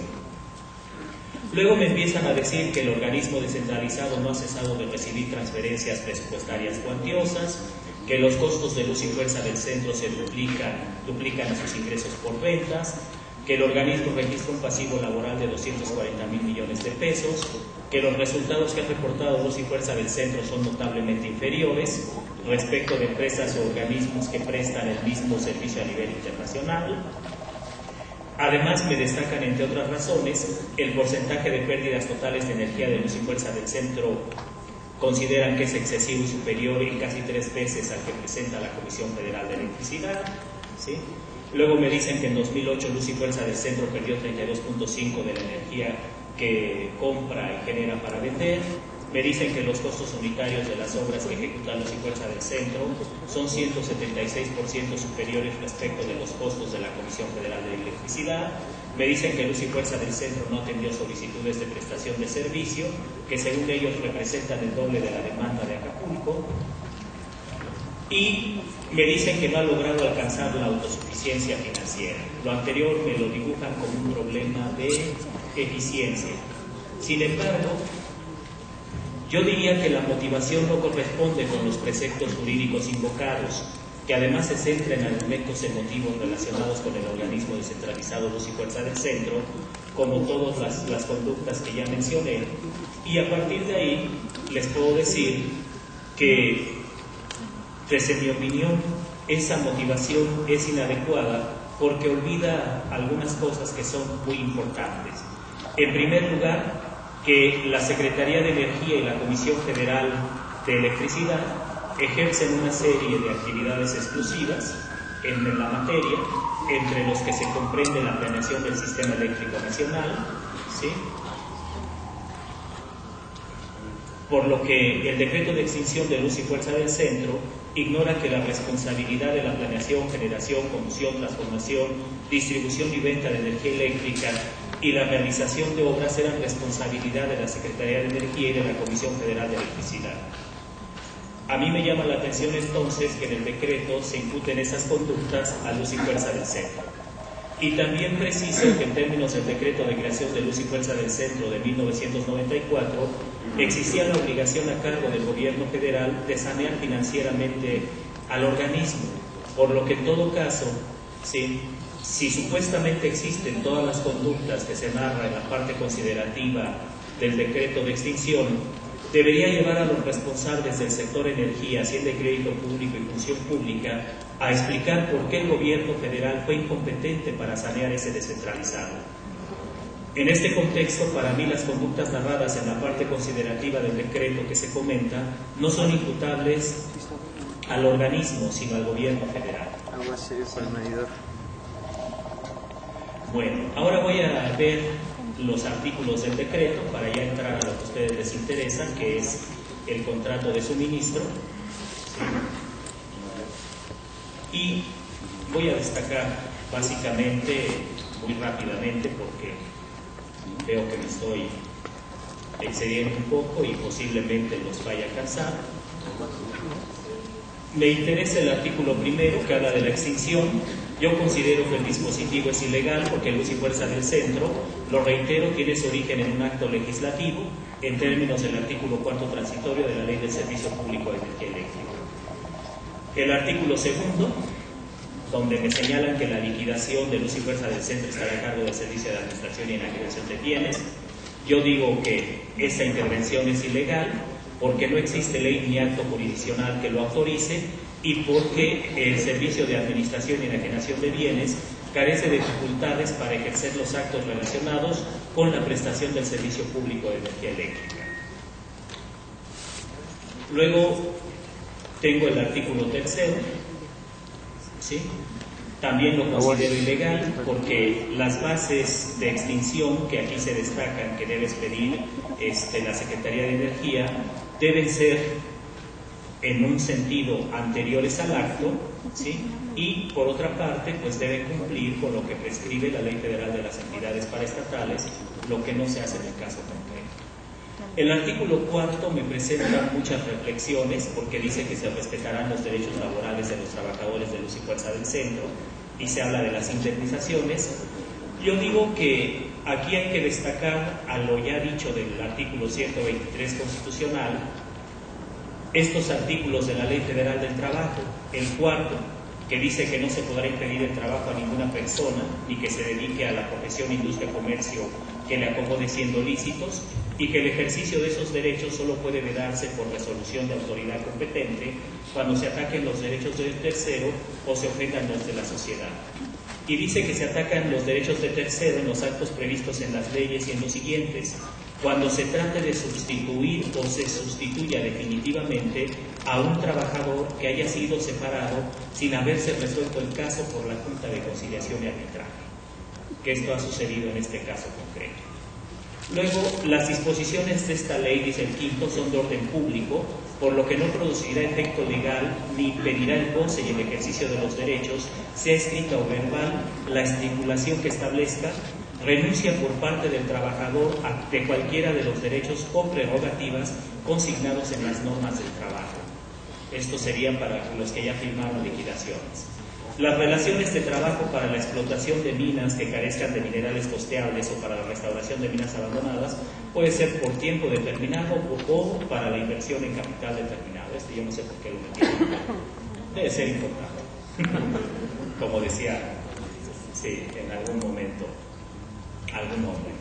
Luego me empiezan a decir que el organismo descentralizado no ha cesado de recibir transferencias presupuestarias cuantiosas, que los costos de Luz y Fuerza del Centro se duplican a sus ingresos por ventas, que el organismo registra un pasivo laboral de 240.000 millones de pesos, que los resultados que ha reportado Luz y Fuerza del Centro son notablemente inferiores respecto de empresas o organismos que prestan el mismo servicio a nivel internacional. Además, me destacan, entre otras razones, el porcentaje de pérdidas totales de energía de Luz y Fuerza del Centro consideran que es excesivo y superior en casi 3 veces al que presenta la Comisión Federal de Electricidad, ¿sí? Luego me dicen que en 2008 Luz y Fuerza del Centro perdió 32.5% de la energía que compra y genera para vender. Me dicen que los costos unitarios de las obras que ejecuta Luz y Fuerza del Centro son 176% superiores respecto de los costos de la Comisión Federal de Electricidad. Me dicen que Luz y Fuerza del Centro no atendió solicitudes de prestación de servicio, que según ellos representan el doble de la demanda de Acapulco. Y me dicen que no ha logrado alcanzar la autosuficiencia financiera. Lo anterior me lo dibujan como un problema de eficiencia. Sin embargo, yo diría que la motivación no corresponde con los preceptos jurídicos invocados, que además se centra en argumentos emotivos relacionados con el organismo descentralizado Luz y Fuerza del Centro, como todas las conductas que ya mencioné, y a partir de ahí les puedo decir que, desde mi opinión, esa motivación es inadecuada porque olvida algunas cosas que son muy importantes. En primer lugar, que la Secretaría de Energía y la Comisión Federal de Electricidad ejercen una serie de actividades exclusivas en la materia, entre los que se comprende la planeación del Sistema Eléctrico Nacional, ¿sí? Por lo que el decreto de extinción de Luz y Fuerza del Centro ignora que la responsabilidad de la planeación, generación, conducción, transformación, distribución y venta de energía eléctrica y la realización de obras eran responsabilidad de la Secretaría de Energía y de la Comisión Federal de Electricidad. A mí me llama la atención entonces que en el decreto se imputen esas conductas a Luz y Fuerza del Centro. Y también preciso que en términos del decreto de creación de Luz y Fuerza del Centro de 1994, existía la obligación a cargo del gobierno federal de sanear financieramente al organismo, por lo que en todo caso, ¿sí?, si supuestamente existen todas las conductas que se narra en la parte considerativa del decreto de extinción, debería llevar a los responsables del sector energía, Hacienda y Crédito Público y Función Pública a explicar por qué el gobierno federal fue incompetente para sanear ese descentralizado. En este contexto, para mí las conductas narradas en la parte considerativa del decreto que se comenta no son imputables al organismo, sino al gobierno federal. Algo serio para el medidor. Bueno, ahora voy a ver los artículos del decreto para ya entrar a lo que a ustedes les interesa, que es el contrato de suministro. Y voy a destacar básicamente, muy rápidamente, porque veo que me estoy excediendo un poco y posiblemente los vaya a cansar. Me interesa el artículo primero, que habla de la extinción. Yo considero que el dispositivo es ilegal porque Luz y Fuerza del Centro, lo reitero, tiene su origen en un acto legislativo en términos del artículo 4 transitorio de la Ley del Servicio Público de Energía Eléctrica. El artículo segundo, donde me señalan que la liquidación de Luz y Fuerza del Centro estará a cargo del Servicio de Administración y Enajenación de Bienes. Yo digo que esa intervención es ilegal porque no existe ley ni acto jurisdiccional que lo autorice y porque el Servicio de Administración y Enajenación de Bienes carece de facultades para ejercer los actos relacionados con la prestación del servicio público de energía eléctrica. Luego tengo el artículo tercero, ¿sí? También lo considero ilegal porque las bases de extinción que aquí se destacan que debe expedir la Secretaría de Energía deben ser en un sentido anteriores al acto, ¿sí? Y por otra parte pues deben cumplir con lo que prescribe la Ley Federal de las Entidades Paraestatales, lo que no se hace en el caso concreto. El artículo cuarto me presenta muchas reflexiones porque dice que se respetarán los derechos laborales de los trabajadores de Luz y Fuerza del Centro y se habla de las indemnizaciones. Yo digo que aquí hay que destacar a lo ya dicho del artículo 123 constitucional, estos artículos de la Ley Federal del Trabajo, el cuarto, que dice que no se podrá impedir el trabajo a ninguna persona, ni que se dedique a la profesión, industria o comercio que le acomode siendo lícitos, y que el ejercicio de esos derechos solo puede vedarse por resolución de autoridad competente cuando se ataquen los derechos del tercero o se ofendan los de la sociedad. Y dice que se atacan los derechos del tercero en los actos previstos en las leyes y en los siguientes: cuando se trate de sustituir o se sustituya definitivamente a un trabajador que haya sido separado sin haberse resuelto el caso por la Junta de Conciliación y Arbitraje, que esto ha sucedido en este caso concreto. Luego, las disposiciones de esta ley, dice el quinto, son de orden público, por lo que no producirá efecto legal ni impedirá el goce y el ejercicio de los derechos, sea escrita o verbal, la estipulación que establezca renuncia por parte del trabajador de cualquiera de los derechos o prerrogativas consignados en las normas del trabajo. Esto sería para los que ya firmaron liquidaciones. Las relaciones de trabajo para la explotación de minas que carezcan de minerales costeables o para la restauración de minas abandonadas puede ser por tiempo determinado o para la inversión en capital determinado. Yo no sé por qué lo metieron. Debe ser importante. Como decía, sí, en algún momento, algún hombre.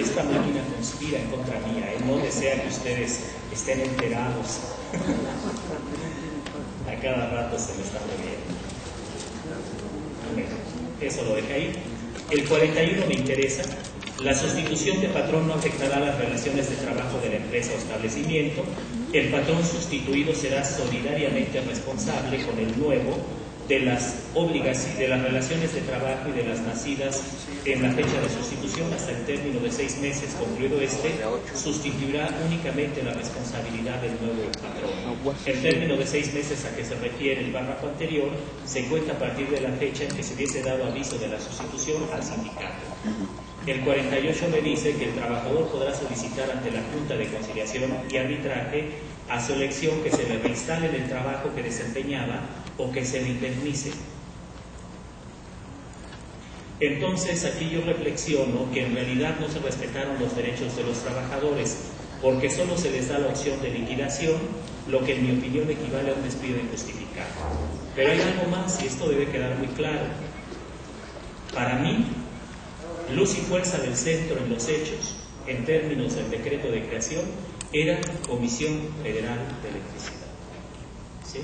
Esta máquina conspira en contra mía, no desea que ustedes estén enterados. A cada rato se me está moviendo. Bueno, eso lo dejé ahí. El 41 me interesa. La sustitución de patrón no afectará las relaciones de trabajo de la empresa o establecimiento. El patrón sustituido será solidariamente responsable con el nuevo de las obligaciones, de las relaciones de trabajo y de las nacidas en la fecha de sustitución hasta el término de 6 meses, concluido este, sustituirá únicamente la responsabilidad del nuevo patrón. El término de 6 meses a que se refiere el párrafo anterior se cuenta a partir de la fecha en que se hubiese dado aviso de la sustitución al sindicato. El 48 me dice que el trabajador podrá solicitar ante la Junta de Conciliación y Arbitraje a su elección que se le reinstale en el trabajo que desempeñaba o que se le indemnice. Entonces aquí yo reflexiono que en realidad no se respetaron los derechos de los trabajadores, porque solo se les da la opción de liquidación, lo que en mi opinión equivale a un despido injustificado. Pero hay algo más y esto debe quedar muy claro. Para mí, luz y fuerza del centro en los hechos, en términos del decreto de creación, era Comisión Federal de Electricidad. ¿Sí?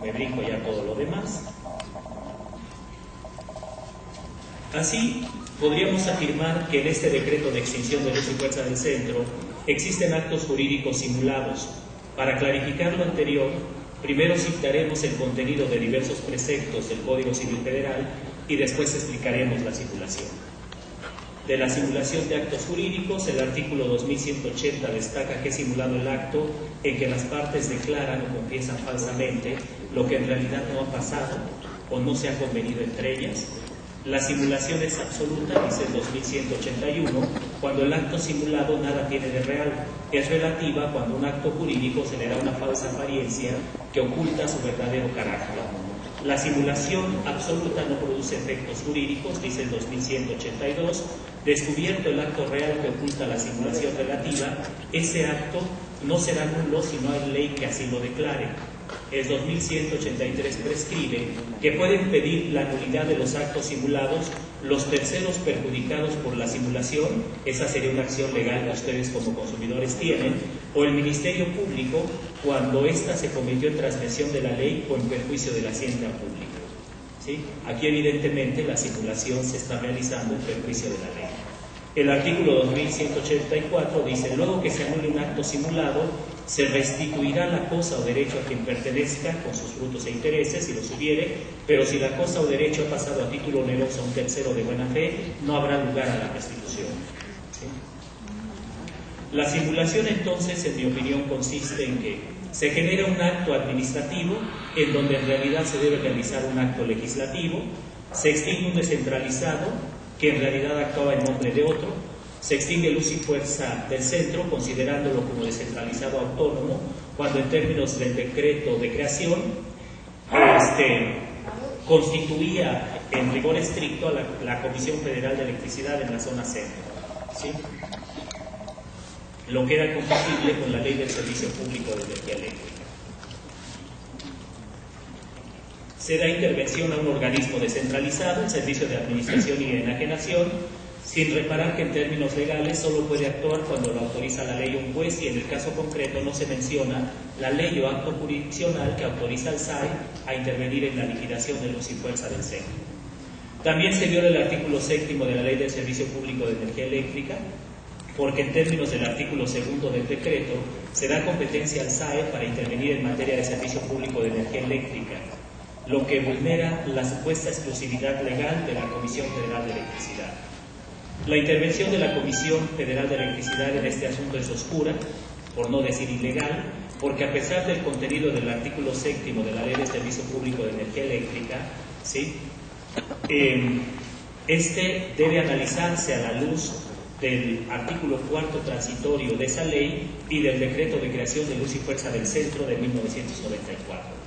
Me brinco ya todo lo demás. Así, podríamos afirmar que en este decreto de extinción de luz y fuerza del centro existen actos jurídicos simulados. Para clarificar lo anterior, primero citaremos el contenido de diversos preceptos del Código Civil Federal y después explicaremos la simulación. De la simulación de actos jurídicos, el artículo 2180 destaca que es simulado el acto en que las partes declaran o confiesan falsamente lo que en realidad no ha pasado o no se ha convenido entre ellas. La simulación es absoluta, dice el 2181, cuando el acto simulado nada tiene de real. Es relativa cuando un acto jurídico se le da una falsa apariencia que oculta su verdadero carácter. La simulación absoluta no produce efectos jurídicos, dice el 2182. Descubierto el acto real que oculta la simulación relativa, ese acto no será nulo si no hay ley que así lo declare. El 2183 prescribe que pueden pedir la nulidad de los actos simulados los terceros perjudicados por la simulación, esa sería una acción legal que ustedes como consumidores tienen, o el Ministerio Público cuando ésta se cometió en transgresión de la ley o en perjuicio de la hacienda pública. ¿Sí? Aquí evidentemente la simulación se está realizando en perjuicio de la ley. El artículo 2184 dice: luego que se anule un acto simulado, se restituirá la cosa o derecho a quien pertenezca con sus frutos e intereses, si los hubiere, pero si la cosa o derecho ha pasado a título oneroso a un tercero de buena fe, no habrá lugar a la restitución. ¿Sí? La simulación entonces, en mi opinión, consiste en que se genera un acto administrativo en donde en realidad se debe realizar un acto legislativo, se extingue un descentralizado que en realidad actuaba en nombre de otro, se extingue luz y fuerza del centro, considerándolo como descentralizado autónomo, cuando en términos del decreto de creación constituía en rigor estricto a la Comisión Federal de Electricidad en la zona centro, ¿sí? Lo que era compatible con la Ley del Servicio Público de Energía Eléctrica. Se da intervención a un organismo descentralizado, el Servicio de Administración y de Enajenación, sin reparar que en términos legales solo puede actuar cuando lo autoriza la ley o un juez, y en el caso concreto no se menciona la ley o acto jurisdiccional que autoriza al SAE a intervenir en la liquidación de luz y fuerza del centro. También se viola el artículo 7º de la Ley del Servicio Público de Energía Eléctrica, porque en términos del artículo 2 del decreto se da competencia al SAE para intervenir en materia de servicio público de energía eléctrica, lo que vulnera la supuesta exclusividad legal de la Comisión Federal de Electricidad. La intervención de la Comisión Federal de Electricidad en este asunto es oscura, por no decir ilegal, porque a pesar del contenido del artículo 7º de la Ley de Servicio Público de Energía Eléctrica, ¿sí?, este debe analizarse a la luz del artículo 4º transitorio de esa ley y del decreto de creación de luz y fuerza del centro de 1994.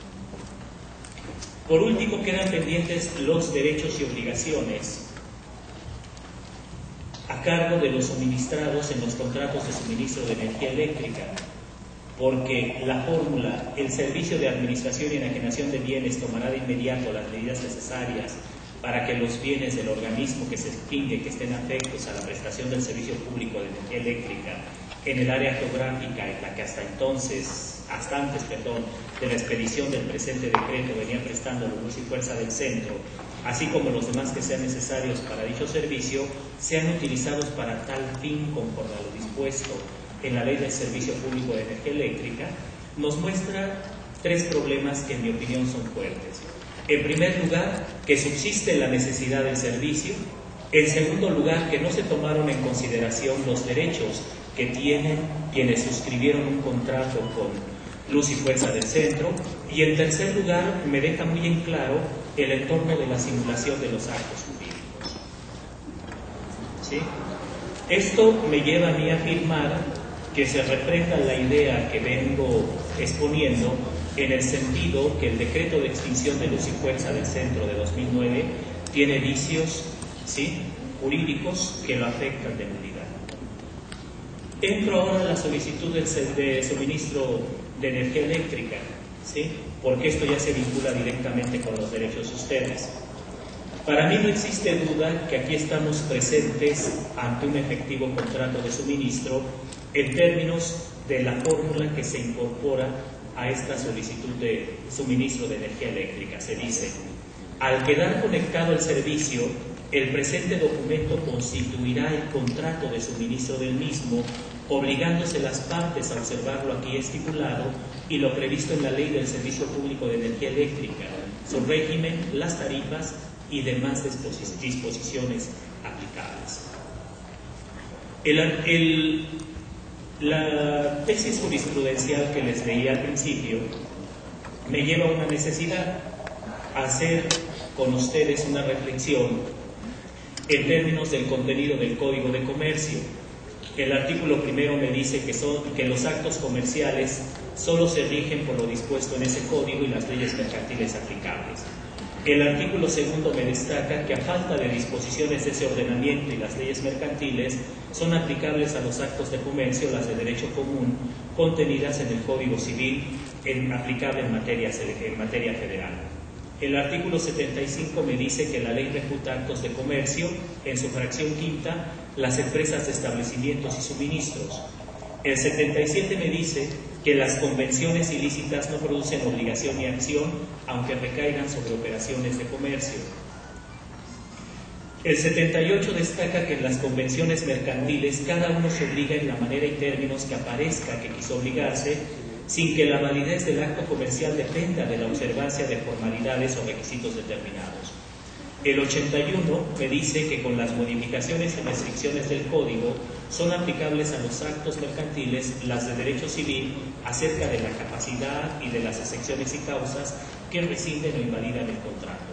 Por último, quedan pendientes los derechos y obligaciones a cargo de los suministrados en los contratos de suministro de energía eléctrica, porque la fórmula, el Servicio de Administración y Enajenación de Bienes tomará de inmediato las medidas necesarias para que los bienes del organismo que se extingue, que estén afectos a la prestación del servicio público de energía eléctrica en el área geográfica en la que hasta antes de la expedición del presente decreto venía prestando la luz y fuerza del centro, así como los demás que sean necesarios para dicho servicio, sean utilizados para tal fin conforme a lo dispuesto en la Ley del Servicio Público de Energía Eléctrica, nos muestra tres problemas que en mi opinión son fuertes. En primer lugar, que subsiste la necesidad del servicio. En segundo lugar, que no se tomaron en consideración los derechos que tienen quienes suscribieron un contrato con luz y fuerza del centro. Y en tercer lugar, me deja muy en claro el entorno de la simulación de los actos jurídicos. ¿Sí? Esto me lleva a mí a afirmar que se refleja la idea que vengo exponiendo, en el sentido que el decreto de extinción de luz y fuerza del centro de 2009 tiene vicios, ¿sí?, jurídicos que lo afectan de nulidad. Entro ahora en la solicitud de suministro de energía eléctrica, ¿sí?, porque esto ya se vincula directamente con los derechos de ustedes. Para mí no existe duda que aquí estamos presentes ante un efectivo contrato de suministro en términos de la fórmula que se incorpora a esta solicitud de suministro de energía eléctrica. Se dice: al quedar conectado el servicio, el presente documento constituirá el contrato de suministro del mismo, obligándose las partes a observarlo aquí estipulado y lo previsto en la Ley del Servicio Público de Energía Eléctrica, su régimen, las tarifas y demás disposiciones aplicables. La tesis jurisprudencial que les leí al principio me lleva a una necesidad: hacer con ustedes una reflexión en términos del contenido del Código de Comercio. El artículo 1 me dice que los actos comerciales solo se rigen por lo dispuesto en ese código y las leyes mercantiles aplicables. El artículo 2 me destaca que a falta de disposiciones de ese ordenamiento y las leyes mercantiles son aplicables a los actos de comercio las de derecho común contenidas en el Código Civil aplicable en materia federal. El artículo 75 me dice que la ley refuta actos de comercio, en su fracción quinta, las empresas de establecimientos y suministros. El 77 me dice que las convenciones ilícitas no producen obligación ni acción, aunque recaigan sobre operaciones de comercio. El 78 destaca que en las convenciones mercantiles cada uno se obliga en la manera y términos que aparezca que quiso obligarse, sin que la validez del acto comercial dependa de la observancia de formalidades o requisitos determinados. El 81 me dice que con las modificaciones y restricciones del Código son aplicables a los actos mercantiles las de derecho civil acerca de la capacidad y de las excepciones y causas que rescinden o invalidan el contrato.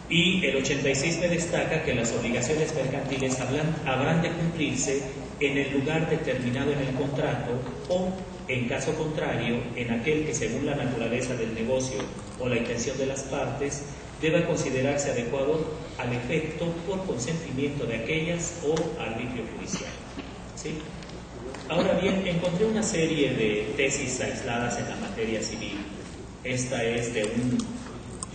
Y el 86 me destaca que las obligaciones mercantiles habrán de cumplirse en el lugar determinado en el contrato o, en caso contrario, en aquel que, según la naturaleza del negocio o la intención de las partes, deba considerarse adecuado al efecto por consentimiento de aquellas o arbitrio judicial. ¿Sí? Ahora bien, encontré una serie de tesis aisladas en la materia civil. Esta es de un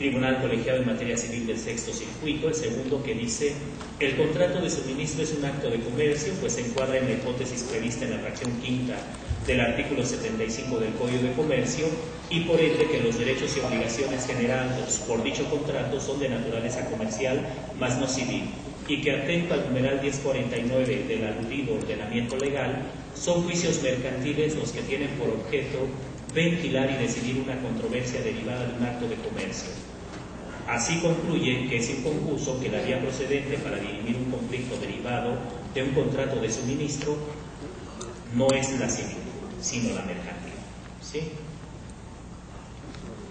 Tribunal Colegiado en Materia Civil del Sexto Circuito, el segundo que dice: el contrato de suministro es un acto de comercio, pues se encuadra en la hipótesis prevista en la fracción quinta del artículo 75 del Código de Comercio, y por ende que los derechos y obligaciones generados por dicho contrato son de naturaleza comercial, más no civil, y que atento al numeral 1049 del aludido ordenamiento legal, son juicios mercantiles los que tienen por objeto ventilar y decidir una controversia derivada de un acto de comercio. Así concluye que es un concurso que la vía procedente para dirimir un conflicto derivado de un contrato de suministro no es la civil, sino la mercantil. ¿Sí?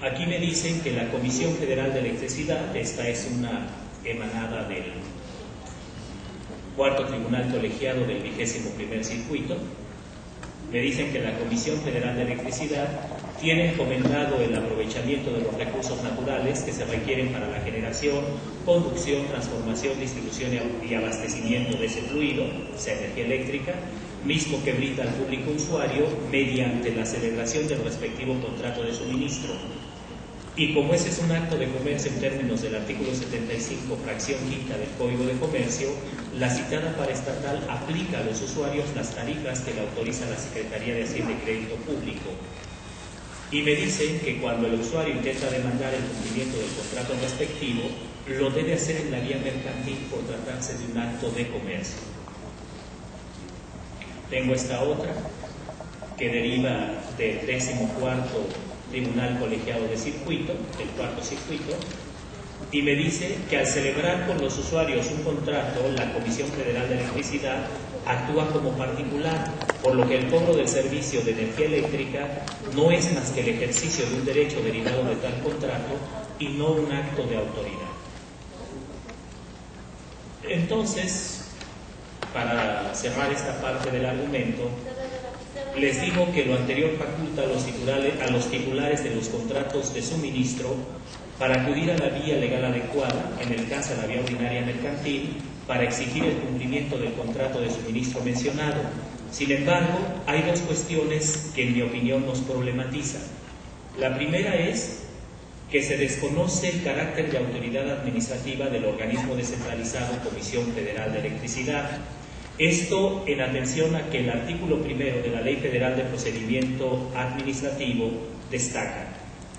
Aquí me dicen que la Comisión Federal de Electricidad, esta es una emanada del Cuarto Tribunal Colegiado del 21º Circuito, me dicen que la Comisión Federal de Electricidad tiene encomendado el aprovechamiento de los recursos naturales que se requieren para la generación, conducción, transformación, distribución y abastecimiento de ese fluido, o sea, energía eléctrica, mismo que brinda al público usuario mediante la celebración del respectivo contrato de suministro. Y como ese es un acto de comercio en términos del artículo 75, fracción quinta del Código de Comercio, la citada paraestatal aplica a los usuarios las tarifas que le autoriza la Secretaría de Hacienda y Crédito Público. Y me dicen que cuando el usuario intenta demandar el cumplimiento del contrato respectivo, lo debe hacer en la vía mercantil por tratarse de un acto de comercio. Tengo esta otra, que deriva del 14º Tribunal Colegiado de Circuito, el cuarto circuito, y me dice que al celebrar con los usuarios un contrato, la Comisión Federal de Electricidad actúa como particular, por lo que el cobro del servicio de energía eléctrica no es más que el ejercicio de un derecho derivado de tal contrato y no un acto de autoridad. Entonces, para cerrar esta parte del argumento, les digo que lo anterior faculta a los titulares de los contratos de suministro para acudir a la vía legal adecuada, en el caso de la vía ordinaria mercantil, para exigir el cumplimiento del contrato de suministro mencionado. Sin embargo, hay dos cuestiones que en mi opinión nos problematizan. La primera es que se desconoce el carácter de autoridad administrativa del organismo descentralizado Comisión Federal de Electricidad. Esto en atención a que el artículo 1 de la Ley Federal de Procedimiento Administrativo destaca: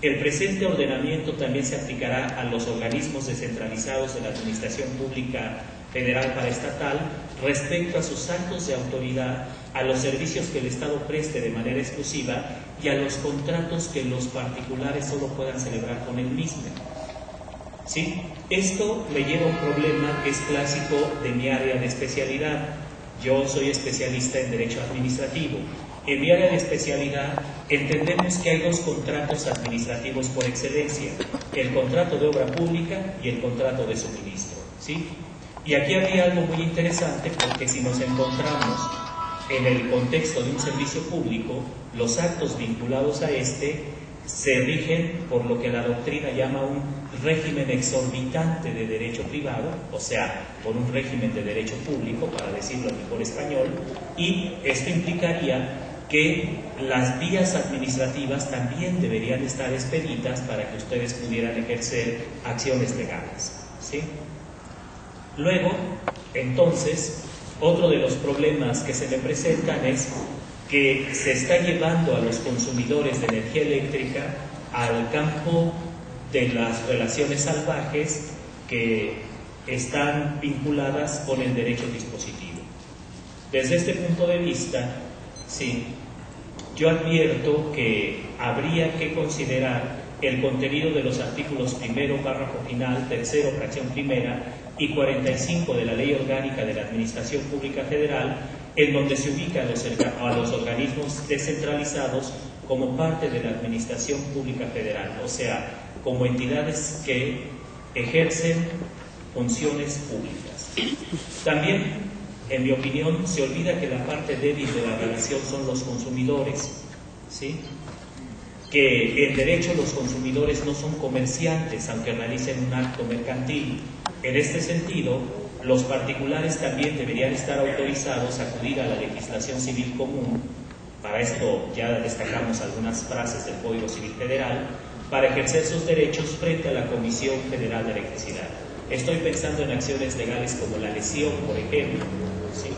el presente ordenamiento también se aplicará a los organismos descentralizados de la Administración Pública Federal Paraestatal respecto a sus actos de autoridad, a los servicios que el Estado preste de manera exclusiva y a los contratos que los particulares solo puedan celebrar con él mismo. ¿Sí? Esto me lleva a un problema que es clásico de mi área de especialidad. Yo soy especialista en Derecho Administrativo. En mi área de especialidad entendemos que hay dos contratos administrativos por excelencia: el contrato de obra pública y el contrato de suministro. ¿Sí? Y aquí habría algo muy interesante, porque si nos encontramos en el contexto de un servicio público, los actos vinculados a este se rigen por lo que la doctrina llama un régimen exorbitante de derecho privado, o sea, por un régimen de derecho público, para decirlo en mejor español, y esto implicaría que las vías administrativas también deberían estar expeditas para que ustedes pudieran ejercer acciones legales. ¿Sí? Luego, entonces, otro de los problemas que se me presentan es que se está llevando a los consumidores de energía eléctrica al campo de las relaciones salvajes que están vinculadas con el derecho dispositivo. Desde este punto de vista, sí, yo advierto que habría que considerar el contenido de los artículos 1, párrafo final, 3, fracción primera y 45 de la Ley Orgánica de la Administración Pública Federal, en donde se ubican a los organismos descentralizados como parte de la Administración Pública Federal, o sea, como entidades que ejercen funciones públicas. También, en mi opinión, se olvida que la parte débil de la relación son los consumidores, ¿sí? Que en derecho los consumidores no son comerciantes, aunque realicen un acto mercantil. En este sentido, los particulares también deberían estar autorizados a acudir a la legislación civil común. Para esto ya destacamos algunas frases del Código Civil Federal, para ejercer sus derechos frente a la Comisión Federal de Electricidad. Estoy pensando en acciones legales como la lesión, por ejemplo. ¿Sí?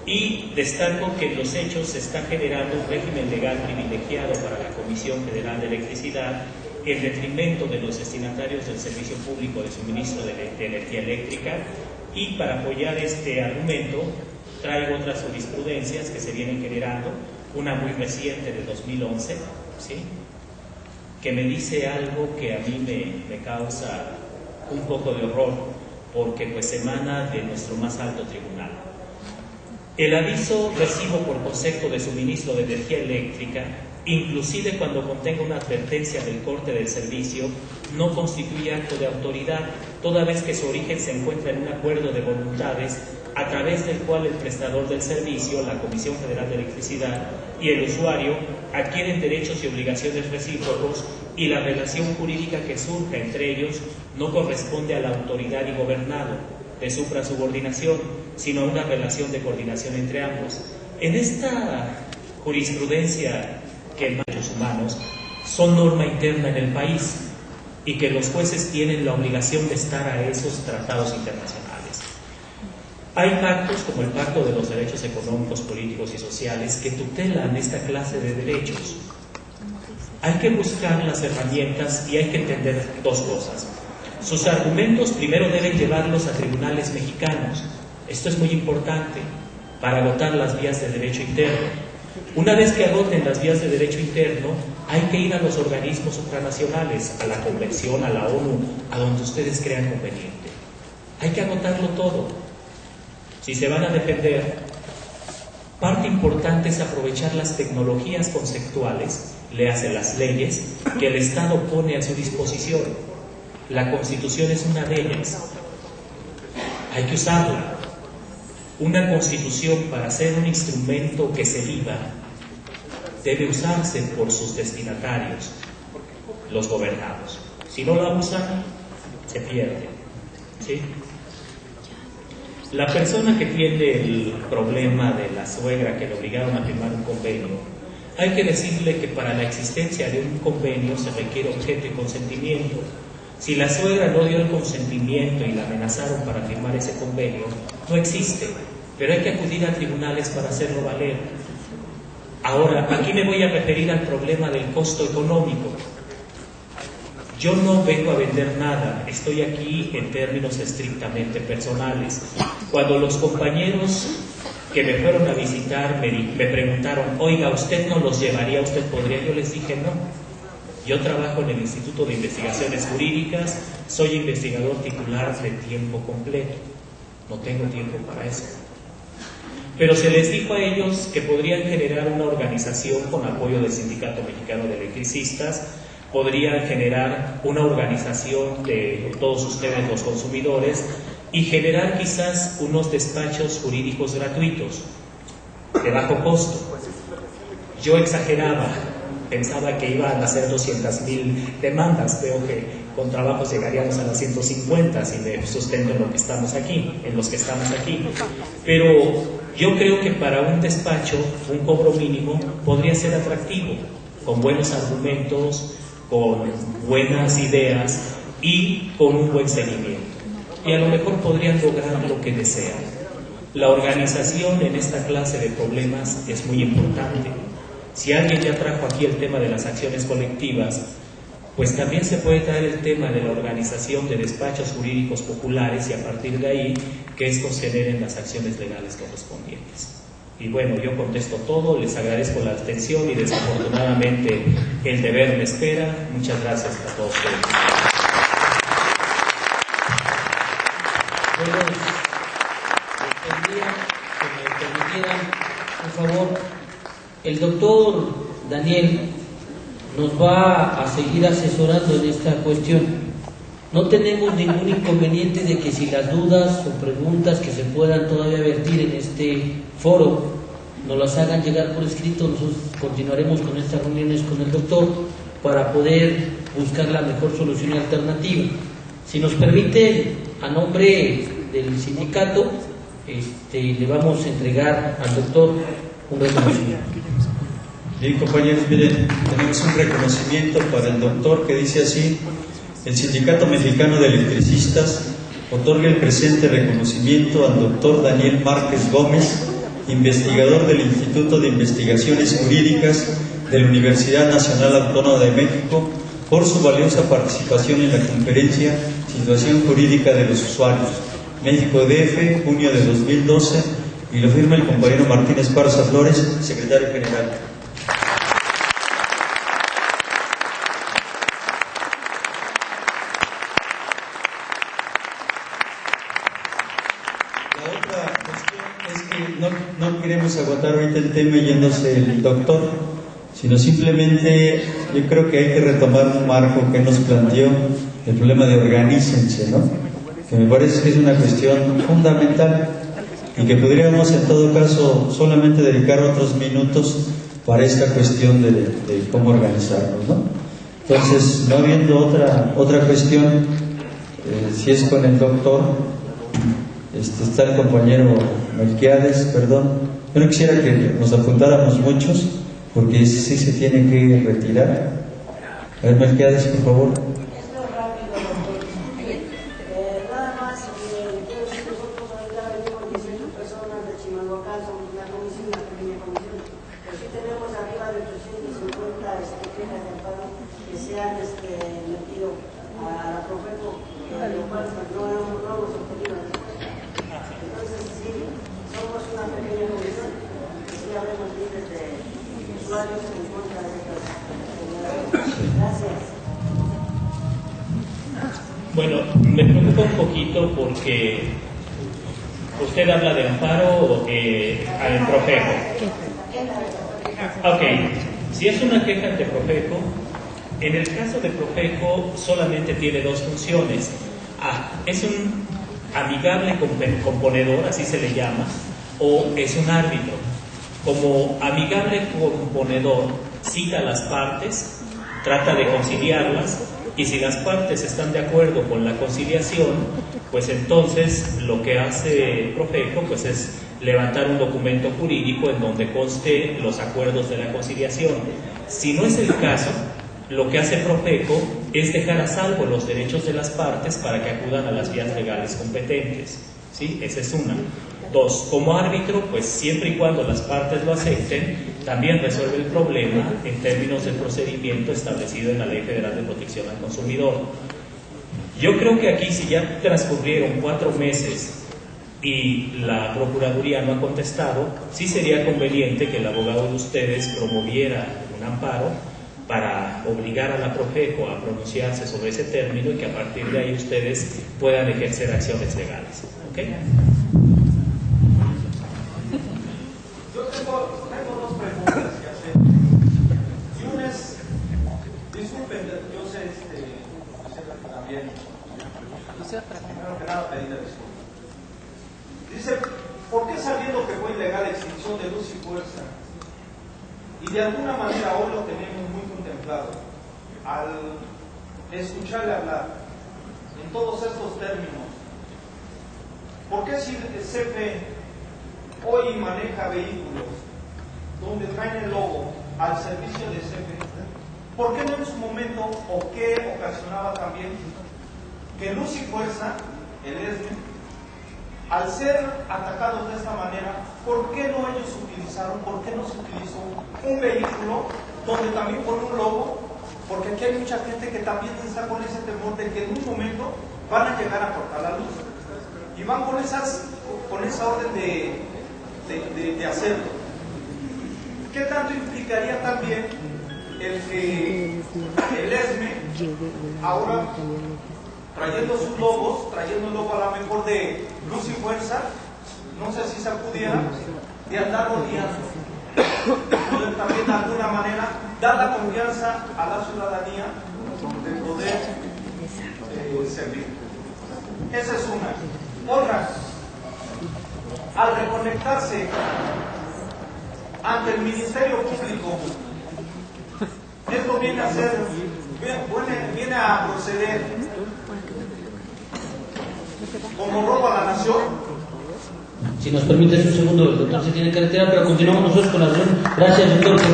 Y destaco que en los hechos se está generando un régimen legal privilegiado para la Comisión Federal de Electricidad en detrimento de los destinatarios del servicio público de suministro de energía eléctrica, y para apoyar este argumento traigo otras jurisprudencias que se vienen generando, una muy reciente de 2011, ¿sí?, que me dice algo que a mí me causa un poco de horror, porque pues emana de nuestro más alto tribunal. El aviso recibo por concepto de suministro de energía eléctrica, inclusive cuando contenga una advertencia del corte del servicio, no constituye acto de autoridad, toda vez que su origen se encuentra en un acuerdo de voluntades a través del cual el prestador del servicio, la Comisión Federal de Electricidad, y el usuario adquieren derechos y obligaciones recíprocos, y la relación jurídica que surja entre ellos no corresponde a la autoridad y gobernado de suprasubordinación, sino a una relación de coordinación entre ambos. En esta jurisprudencia que en derechos humanos son norma interna en el país y que los jueces tienen la obligación de estar a esos tratados internacionales. Hay pactos como el Pacto de los Derechos Económicos, Políticos y Sociales que tutelan esta clase de derechos. Hay que buscar las herramientas y hay que entender dos cosas. Sus argumentos primero deben llevarlos a tribunales mexicanos. Esto es muy importante para agotar las vías de derecho interno. Una vez que agoten las vías de derecho interno, hay que ir a los organismos supranacionales, a la Convención, a la ONU, a donde ustedes crean conveniente. Hay que agotarlo todo. Si se van a defender, parte importante es aprovechar las tecnologías conceptuales, léase las leyes, que el Estado pone a su disposición. La Constitución es una de ellas. Hay que usarla. Una Constitución, para ser un instrumento que se viva, debe usarse por sus destinatarios, los gobernados. Si no la usan, se pierde. ¿Sí? La persona que tiene el problema de la suegra que le obligaron a firmar un convenio, hay que decirle que para la existencia de un convenio se requiere objeto y consentimiento. Si la suegra no dio el consentimiento y la amenazaron para firmar ese convenio, no existe, pero hay que acudir a tribunales para hacerlo valer. Ahora, aquí me voy a referir al problema del costo económico. Yo no vengo a vender nada, estoy aquí en términos estrictamente personales. Cuando los compañeros que me fueron a visitar me preguntaron, oiga, ¿usted no los llevaría? ¿Usted podría? Yo les dije, no. Yo trabajo en el Instituto de Investigaciones Jurídicas, soy investigador titular de tiempo completo. No tengo tiempo para eso. Pero se les dijo a ellos que podrían generar una organización con apoyo del Sindicato Mexicano de Electricistas, podrían generar una organización de todos ustedes los consumidores y generar quizás unos despachos jurídicos gratuitos, de bajo costo. Yo exageraba, pensaba que iban a hacer 200,000 demandas, veo que con trabajos llegaríamos a las 150 si me sustento en lo que estamos aquí, en los que estamos aquí. Pero yo creo que para un despacho, un cobro mínimo podría ser atractivo, con buenos argumentos, con buenas ideas y con un buen seguimiento. Y a lo mejor podrían lograr lo que desean. La organización en esta clase de problemas es muy importante. Si alguien ya trajo aquí el tema de las acciones colectivas, pues también se puede traer el tema de la organización de despachos jurídicos populares y a partir de ahí que estos generen las acciones legales correspondientes. Y bueno, yo contesto todo, les agradezco la atención y desafortunadamente el deber me espera. Muchas gracias a todos ustedes. Bueno, les pediría que me permitieran, por favor, el doctor Daniel nos va a seguir asesorando en esta cuestión. No tenemos ningún inconveniente de que si las dudas o preguntas que se puedan todavía vertir en este foro nos las hagan llegar por escrito. Nosotros continuaremos con estas reuniones con el doctor para poder buscar la mejor solución y alternativa. Si nos permite, a nombre del sindicato, le vamos a entregar al doctor un reconocimiento. Bien, compañeros, miren, tenemos un reconocimiento para el doctor que dice así: el Sindicato Mexicano de Electricistas otorga el presente reconocimiento al doctor Daniel Márquez Gómez, investigador del Instituto de Investigaciones Jurídicas de la Universidad Nacional Autónoma de México, por su valiosa participación en la conferencia Situación Jurídica de los Usuarios, México DF, junio de 2012, y lo firma el compañero Martín Esparza Flores, secretario general. La otra cuestión es que no queremos agotar ahorita el tema yéndose el doctor, sino simplemente yo creo que hay que retomar un marco que nos planteó el problema de organícense, ¿no? Que me parece que es una cuestión fundamental y que podríamos en todo caso solamente dedicar otros minutos para esta cuestión de cómo organizarnos, ¿no? Entonces, no habiendo otra cuestión, si es con el doctor, está el compañero Melquiades, perdón. Yo no quisiera que nos apuntáramos muchos, porque ese sí se tiene que retirar. A ver, Melquiades, por favor. Bueno, me preocupa un poquito porque usted habla de amparo al Profeco. Ok, si es una queja ante Profeco, en el caso de Profeco solamente tiene dos funciones. Es un amigable componedor, así se le llama, o es un árbitro. Como amigable componedor, cita a las partes, trata de conciliarlas, y si las partes están de acuerdo con la conciliación, pues entonces lo que hace Profeco pues es levantar un documento jurídico en donde conste los acuerdos de la conciliación. Si no es el caso, lo que hace Profeco es dejar a salvo los derechos de las partes para que acudan a las vías legales competentes, ¿sí? Esa es una. Dos, como árbitro, pues siempre y cuando las partes lo acepten, también resuelve el problema en términos del procedimiento establecido en la Ley Federal de Protección al Consumidor. Yo creo que aquí, si ya transcurrieron 4 meses y la Procuraduría no ha contestado, sí sería conveniente que el abogado de ustedes promoviera un amparo para obligar a la Profeco a pronunciarse sobre ese término y que a partir de ahí ustedes puedan ejercer acciones legales. ¿Ok? Yo tengo dos preguntas que hacer. Y una es, disculpen, yo sé también, primero que nada pedirle disculpas. Dice, ¿por qué sabiendo que fue ilegal la extinción de luz y fuerza? Y de alguna manera hoy lo tenemos muy contemplado, al escucharle hablar en todos estos términos, ¿por qué si CFE hoy maneja vehículos donde traen el logo al servicio de CFE? ¿Por qué no en su momento, o qué ocasionaba también que Luz y Fuerza, el ESME, al ser atacados de esta manera, ¿por qué no ellos utilizaron, por qué no se utilizó un vehículo donde también pone un logo? Porque aquí hay mucha gente que también está con ese temor de que en un momento van a llegar a cortar la luz y van con esa orden de hacerlo. ¿Qué tanto implicaría también el que el ESME ahora, trayendo sus logos, trayendo el logo a lo mejor de Luz y Fuerza, no sé si se pudiera, de andar rodeando, poder también de alguna manera dar la confianza a la ciudadanía de poder servir? Esa es una. Otra, al reconectarse ante el Ministerio Público, esto viene a proceder como robo a la nación. Si nos permites un segundo, el doctor se tiene que retirar, pero continuamos nosotros con la reunión. Gracias, doctor, por su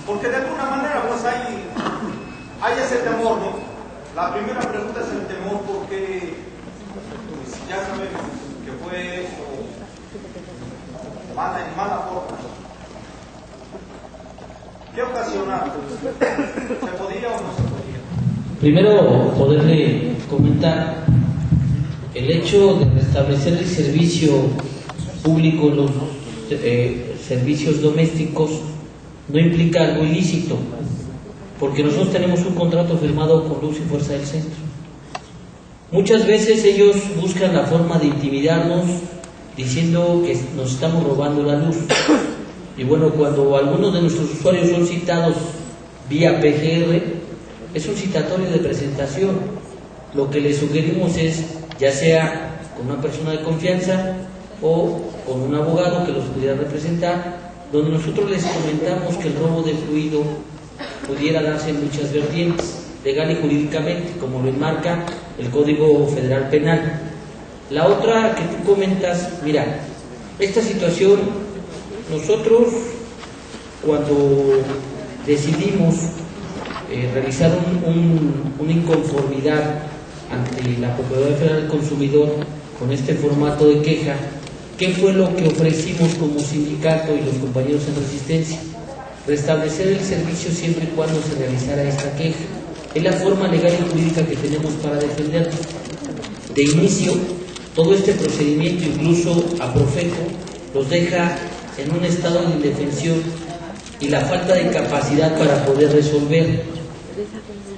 Porque de alguna manera pues hay ese temor, ¿no? La primera pregunta es el temor porque pues, ya sabemos que fue hecho en mala forma. ¿Qué ocasionaron? ¿Se podía o no se podía? Primero, poderle comentar el hecho de restablecer el servicio público, los servicios domésticos, no implica algo ilícito, porque nosotros tenemos un contrato firmado con Luz y Fuerza del Centro. Muchas veces ellos buscan la forma de intimidarnos diciendo que nos estamos robando la luz. Y bueno, cuando algunos de nuestros usuarios son citados vía PGR, es un citatorio de presentación. Lo que les sugerimos es, ya sea con una persona de confianza o con un abogado que los pudiera representar, donde nosotros les comentamos que el robo de fluido pudiera darse en muchas vertientes, legal y jurídicamente, como lo enmarca el Código Federal Penal. La otra que tú comentas, mira, esta situación, nosotros cuando decidimos realizar una inconformidad ante la Procuraduría Federal del Consumidor con este formato de queja, ¿qué fue lo que ofrecimos como sindicato y los compañeros en resistencia? Restablecer el servicio siempre y cuando se realizara esta queja. Es la forma legal y jurídica que tenemos para defendernos. De inicio, todo este procedimiento, incluso a Profeco, los deja en un estado de indefensión y la falta de capacidad para poder resolver.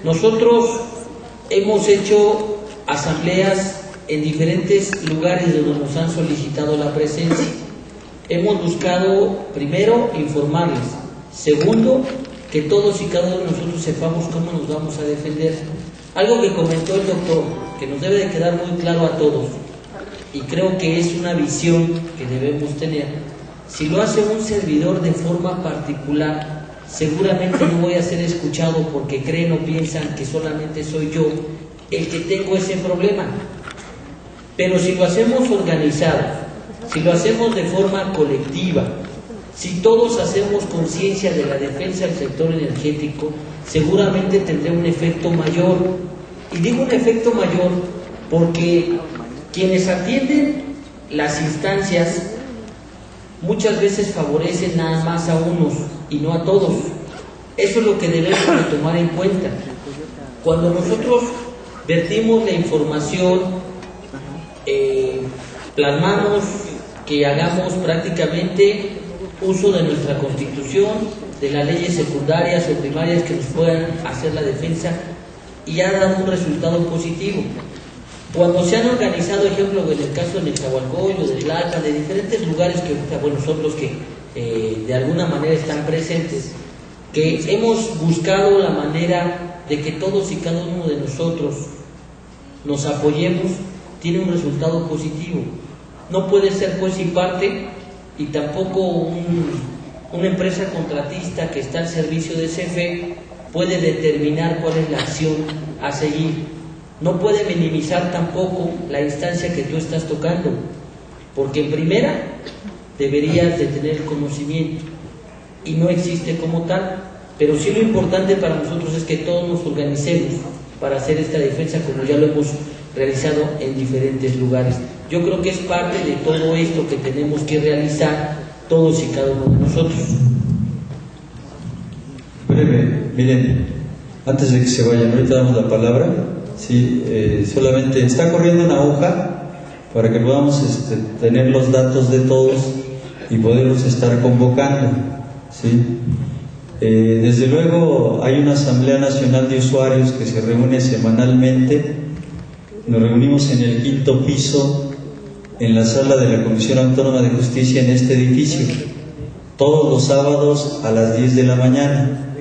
Nosotros hemos hecho asambleas en diferentes lugares donde nos han solicitado la presencia. Hemos buscado, primero, informarles. Segundo, que todos y cada uno de nosotros sepamos cómo nos vamos a defender. Algo que comentó el doctor, que nos debe de quedar muy claro a todos, y creo que es una visión que debemos tener. Si lo hace un servidor de forma particular, seguramente no voy a ser escuchado porque creen o piensan que solamente soy yo el que tengo ese problema. Pero si lo hacemos organizado, si lo hacemos de forma colectiva, si todos hacemos conciencia de la defensa del sector energético, seguramente tendrá un efecto mayor. Y digo un efecto mayor porque quienes atienden las instancias muchas veces favorecen nada más a unos y no a todos. Eso es lo que debemos de tomar en cuenta. Cuando nosotros vertimos la información, plasmamos que hagamos prácticamente uso de nuestra Constitución, de las leyes secundarias o primarias que nos puedan hacer la defensa, y ha dado un resultado positivo. Cuando se han organizado, ejemplo, en el caso de Nezahualcóyotl, de Tlalpan, de diferentes lugares que, bueno, son los que de alguna manera están presentes, que hemos buscado la manera de que todos y cada uno de nosotros nos apoyemos, tiene un resultado positivo. No puede ser juez y parte, y tampoco una empresa contratista que está al servicio de CFE puede determinar cuál es la acción a seguir. No puede minimizar tampoco la instancia que tú estás tocando, porque en primera deberías de tener conocimiento y no existe como tal, pero sí lo importante para nosotros es que todos nos organicemos para hacer esta defensa, como ya lo hemos realizado en diferentes lugares. Yo creo que es parte de todo esto que tenemos que realizar todos y cada uno de nosotros. Breve, miren, antes de que se vayan, ahorita damos la palabra. Sí, solamente está corriendo una hoja para que podamos tener los datos de todos y poderlos estar convocando. ¿Sí? Desde luego hay una Asamblea Nacional de Usuarios que se reúne semanalmente. Nos reunimos en el 5º piso, en la sala de la Comisión Autónoma de Justicia en este edificio, todos los sábados a las 10 de la mañana.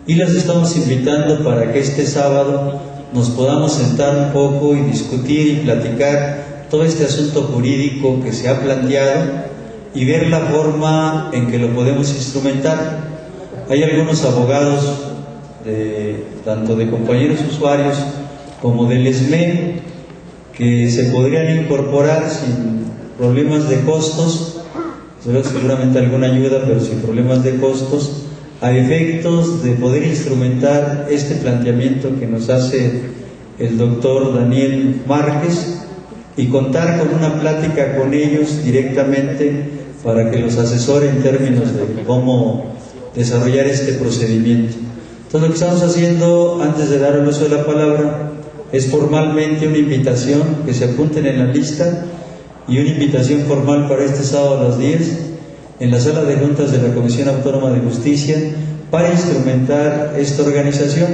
Y las estamos invitando para que este sábado nos podamos sentar un poco y discutir y platicar todo este asunto jurídico que se ha planteado y ver la forma en que lo podemos instrumentar. Hay algunos abogados, tanto de compañeros usuarios como del ESME, que se podrían incorporar sin problemas de costos, seguramente alguna ayuda, pero sin problemas de costos, a efectos de poder instrumentar este planteamiento que nos hace el doctor Daniel Márquez y contar con una plática con ellos directamente para que los asesore en términos de cómo desarrollar este procedimiento. Entonces, lo que estamos haciendo, antes de dar el uso de la palabra, es formalmente una invitación, que se apunten en la lista, y una invitación formal para este sábado a las 10 en la sala de juntas de la Comisión Autónoma de Justicia para instrumentar esta organización,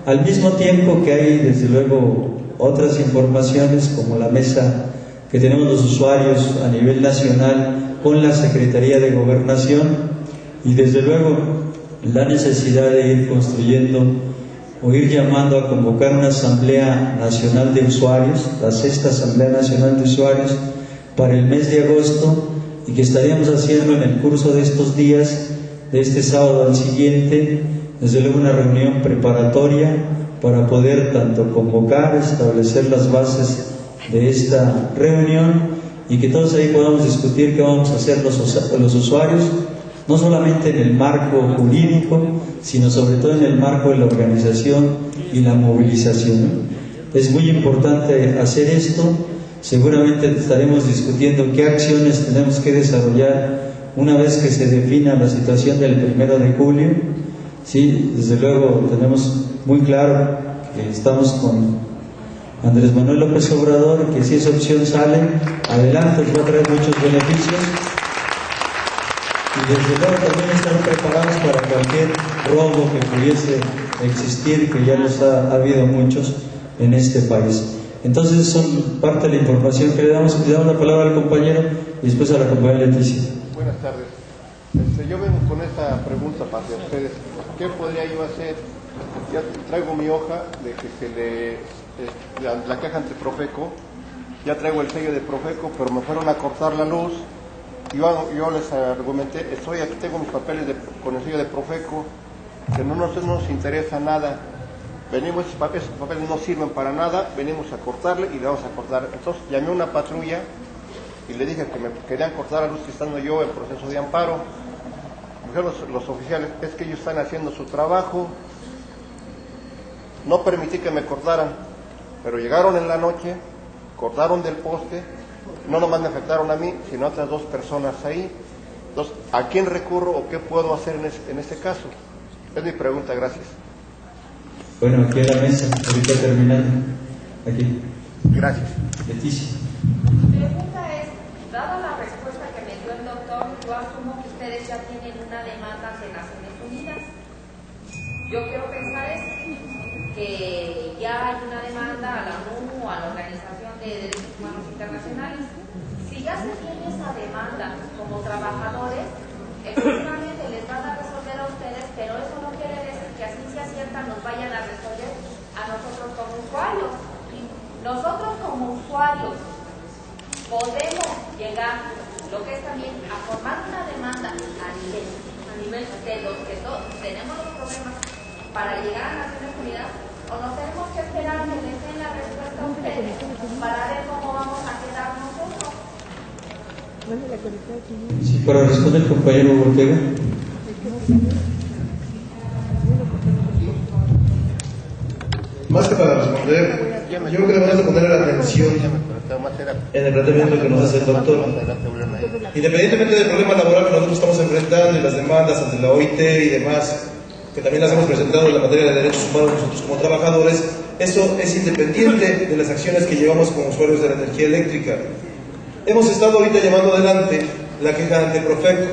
al mismo tiempo que hay desde luego otras informaciones como la mesa que tenemos los usuarios a nivel nacional con la Secretaría de Gobernación, y desde luego la necesidad de ir construyendo o ir llamando a convocar una Asamblea Nacional de Usuarios, la 6ª Asamblea Nacional de Usuarios, para el mes de agosto, y que estaríamos haciendo en el curso de estos días, de este sábado al siguiente, desde luego una reunión preparatoria para poder tanto convocar, establecer las bases de esta reunión, y que todos ahí podamos discutir qué vamos a hacer los usuarios, no solamente en el marco jurídico, sino sobre todo en el marco de la organización y la movilización. Es muy importante hacer esto. Seguramente estaremos discutiendo qué acciones tenemos que desarrollar una vez que se defina la situación del 1 de julio. Sí, desde luego tenemos muy claro que estamos con Andrés Manuel López Obrador, que si esa opción sale adelante va a traer muchos beneficios, y desde luego también están preparados para cualquier robo que pudiese existir, que ya los ha habido muchos en este país. Entonces son parte de la información que le damos la palabra al compañero y después a la compañera Leticia. Buenas tardes. Yo vengo con esta pregunta para ustedes. ¿Qué podría yo hacer? Ya traigo mi hoja de que la queja ante Profeco, ya traigo el sello de Profeco, pero me fueron a cortar la luz. Yo les argumenté, aquí tengo mis papeles con el sello de Profeco, que no nos interesa nada. Esos papeles no sirven para nada, venimos a cortarle y le vamos a cortar. Entonces llamé a una patrulla y le dije que me querían cortar la luz estando yo en proceso de amparo. Dijeron los oficiales, es que ellos están haciendo su trabajo. No permití que me cortaran, pero llegaron en la noche, cortaron del poste, no nomás me afectaron a mí, sino a otras 2 personas ahí. Entonces, ¿a quién recurro o qué puedo hacer en este caso? Es mi pregunta, gracias. Bueno, aquí a la mesa, ahorita terminando. Aquí. Gracias. Leticia. Mi pregunta es, dada la respuesta que me dio el doctor, yo asumo que ustedes ya tienen una demanda ante Naciones Unidas. Yo quiero pensar que ya hay una demanda a la ONU, a la Organización de Derechos Humanos Internacionales. Si ya se tiene esa demanda como trabajadores, efectivamente les van a resolver a ustedes, pero eso no quiere decir que así se acierta nos vayan a resolver a nosotros como usuarios. Nosotros como usuarios podemos llegar, lo que es también, a formar una demanda a nivel de los que todos tenemos los problemas para llegar a Naciones Unidas, o nos tenemos que esperar a que les den la respuesta a ustedes para ver cómo vamos a quedar nosotros. Sí, para responder el compañero Ortega. Más que para responder, yo creo que debemos de poner la atención en el planteamiento que nos hace el doctor. Independientemente del problema laboral que nosotros estamos enfrentando y las demandas ante la OIT y demás, que también las hemos presentado en la materia de derechos humanos nosotros como trabajadores, eso es independiente de las acciones que llevamos como usuarios de la energía eléctrica. Hemos estado ahorita llevando adelante la queja ante Profeco,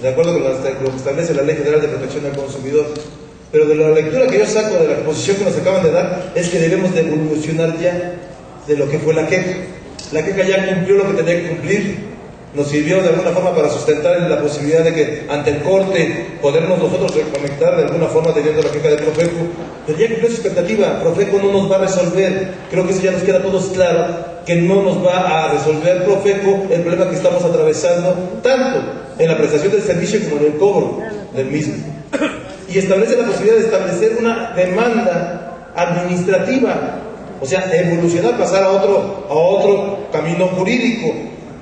de acuerdo con lo que establece la Ley General de Protección del Consumidor. Pero de la lectura que yo saco de la exposición que nos acaban de dar, es que debemos de evolucionar ya de lo que fue la queja. La queja ya cumplió lo que tenía que cumplir. Nos sirvió de alguna forma para sustentar la posibilidad de que ante el corte podernos nosotros reconectar de alguna forma teniendo la queja de Profeco. Pero ya cumplió su expectativa. Profeco no nos va a resolver. Creo que eso ya nos queda a todos claro, que no nos va a resolver Profeco el problema que estamos atravesando, tanto en la prestación del servicio como en el cobro del mismo. Y establece la posibilidad de establecer una demanda administrativa, o sea, evolucionar, pasar a otro camino jurídico,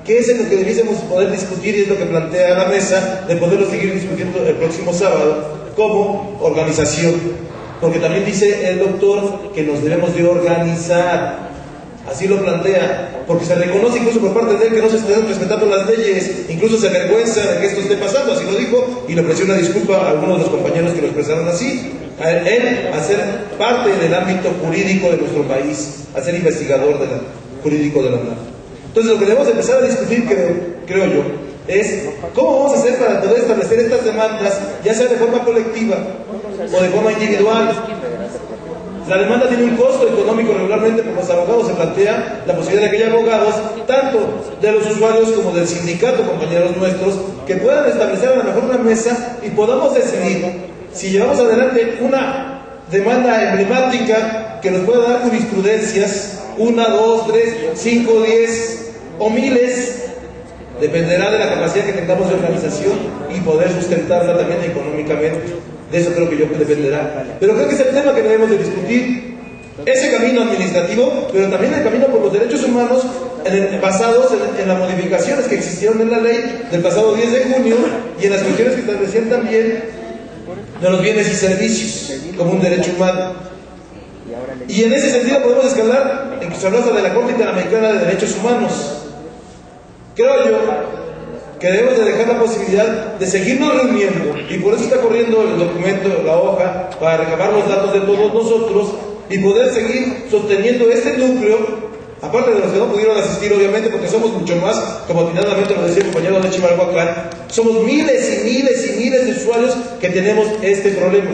que es en lo que debiésemos poder discutir, y es lo que plantea la mesa, de poderlo seguir discutiendo el próximo sábado, como organización, porque también dice el doctor que nos debemos de organizar, así lo plantea, porque se reconoce incluso por parte de él que no se están respetando las leyes, incluso se avergüenza de que esto esté pasando, así lo dijo, y le ofreció una disculpa a algunos de los compañeros que lo expresaron así, a él a ser parte del ámbito jurídico de nuestro país, a ser investigador jurídico de la UNAM. Entonces lo que debemos empezar a discutir, creo yo, es cómo vamos a hacer para poder establecer estas demandas, ya sea de forma colectiva o de forma individual. La demanda tiene un costo económico. Regularmente por los abogados se plantea la posibilidad de que haya abogados, tanto de los usuarios como del sindicato, compañeros nuestros, que puedan establecer a lo mejor una mesa y podamos decidir si llevamos adelante una demanda emblemática que nos pueda dar jurisprudencias, 1, 2, 3, 5, 10 o miles, dependerá de la capacidad que tengamos de organización y poder sustentarla también económicamente. De eso creo que yo dependerá. Pero creo que es el tema que debemos de discutir. Ese camino administrativo, pero también el camino por los derechos humanos basados en las modificaciones que existieron en la ley del pasado 10 de junio y en las cuestiones que establecían también de los bienes y servicios como un derecho humano. Y en ese sentido podemos escalar, incluso hablando de la Corte Interamericana de Derechos Humanos. Creo yo que debemos de dejar la posibilidad de seguirnos reuniendo, y por eso está corriendo el documento, la hoja, para recabar los datos de todos nosotros y poder seguir sosteniendo este núcleo, aparte de los que no pudieron asistir obviamente, porque somos mucho más, como atinadamente lo decía el compañero de Chimalhuacán, somos miles y miles y miles de usuarios que tenemos este problema.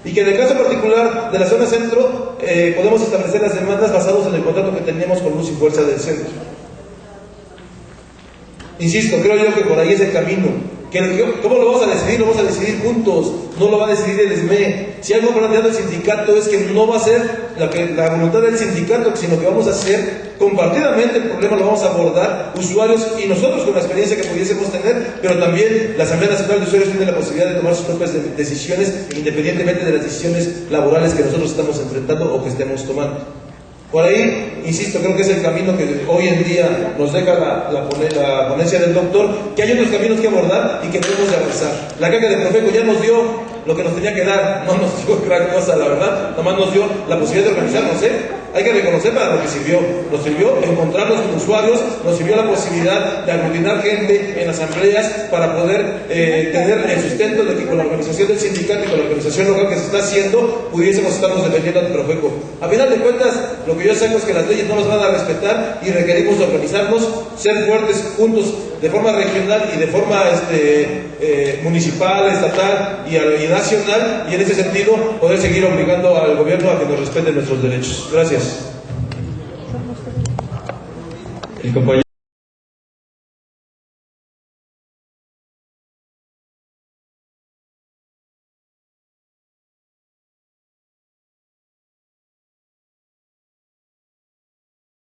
Y que en el caso particular de la zona centro, podemos establecer las demandas basados en el contrato que tenemos con Luz y Fuerza del centro. Insisto, creo yo que por ahí es el camino. ¿Cómo lo vamos a decidir? Lo vamos a decidir juntos, no lo va a decidir el SME. Si algo planteado el sindicato es que no va a ser la voluntad del sindicato, sino que vamos a hacer compartidamente el problema, lo vamos a abordar usuarios y nosotros con la experiencia que pudiésemos tener, pero también la Asamblea Nacional de Usuarios tiene la posibilidad de tomar sus propias decisiones, independientemente de las decisiones laborales que nosotros estamos enfrentando o que estemos tomando. Por ahí, insisto, creo que es el camino que hoy en día nos deja la ponencia del doctor, que hay otros caminos que abordar y que debemos de avanzar. La caca de Profeco ya nos dio lo que nos tenía que dar, no nos dio gran cosa, la verdad, nomás nos dio la posibilidad de organizarnos, hay que reconocer para lo que sirvió. Nos sirvió encontrarnos con usuarios, nos sirvió la posibilidad de aglutinar gente en asambleas para poder tener el sustento de que con la organización del sindicato y con la organización local que se está haciendo, pudiésemos estarnos defendiendo ante Profeco. A final de cuentas, lo que yo saco es que las leyes no nos van a respetar y requerimos organizarnos, ser fuertes juntos de forma regional y de forma municipal, estatal y nacional, y en ese sentido poder seguir obligando al gobierno a que nos respete nuestros derechos. Gracias. El compañero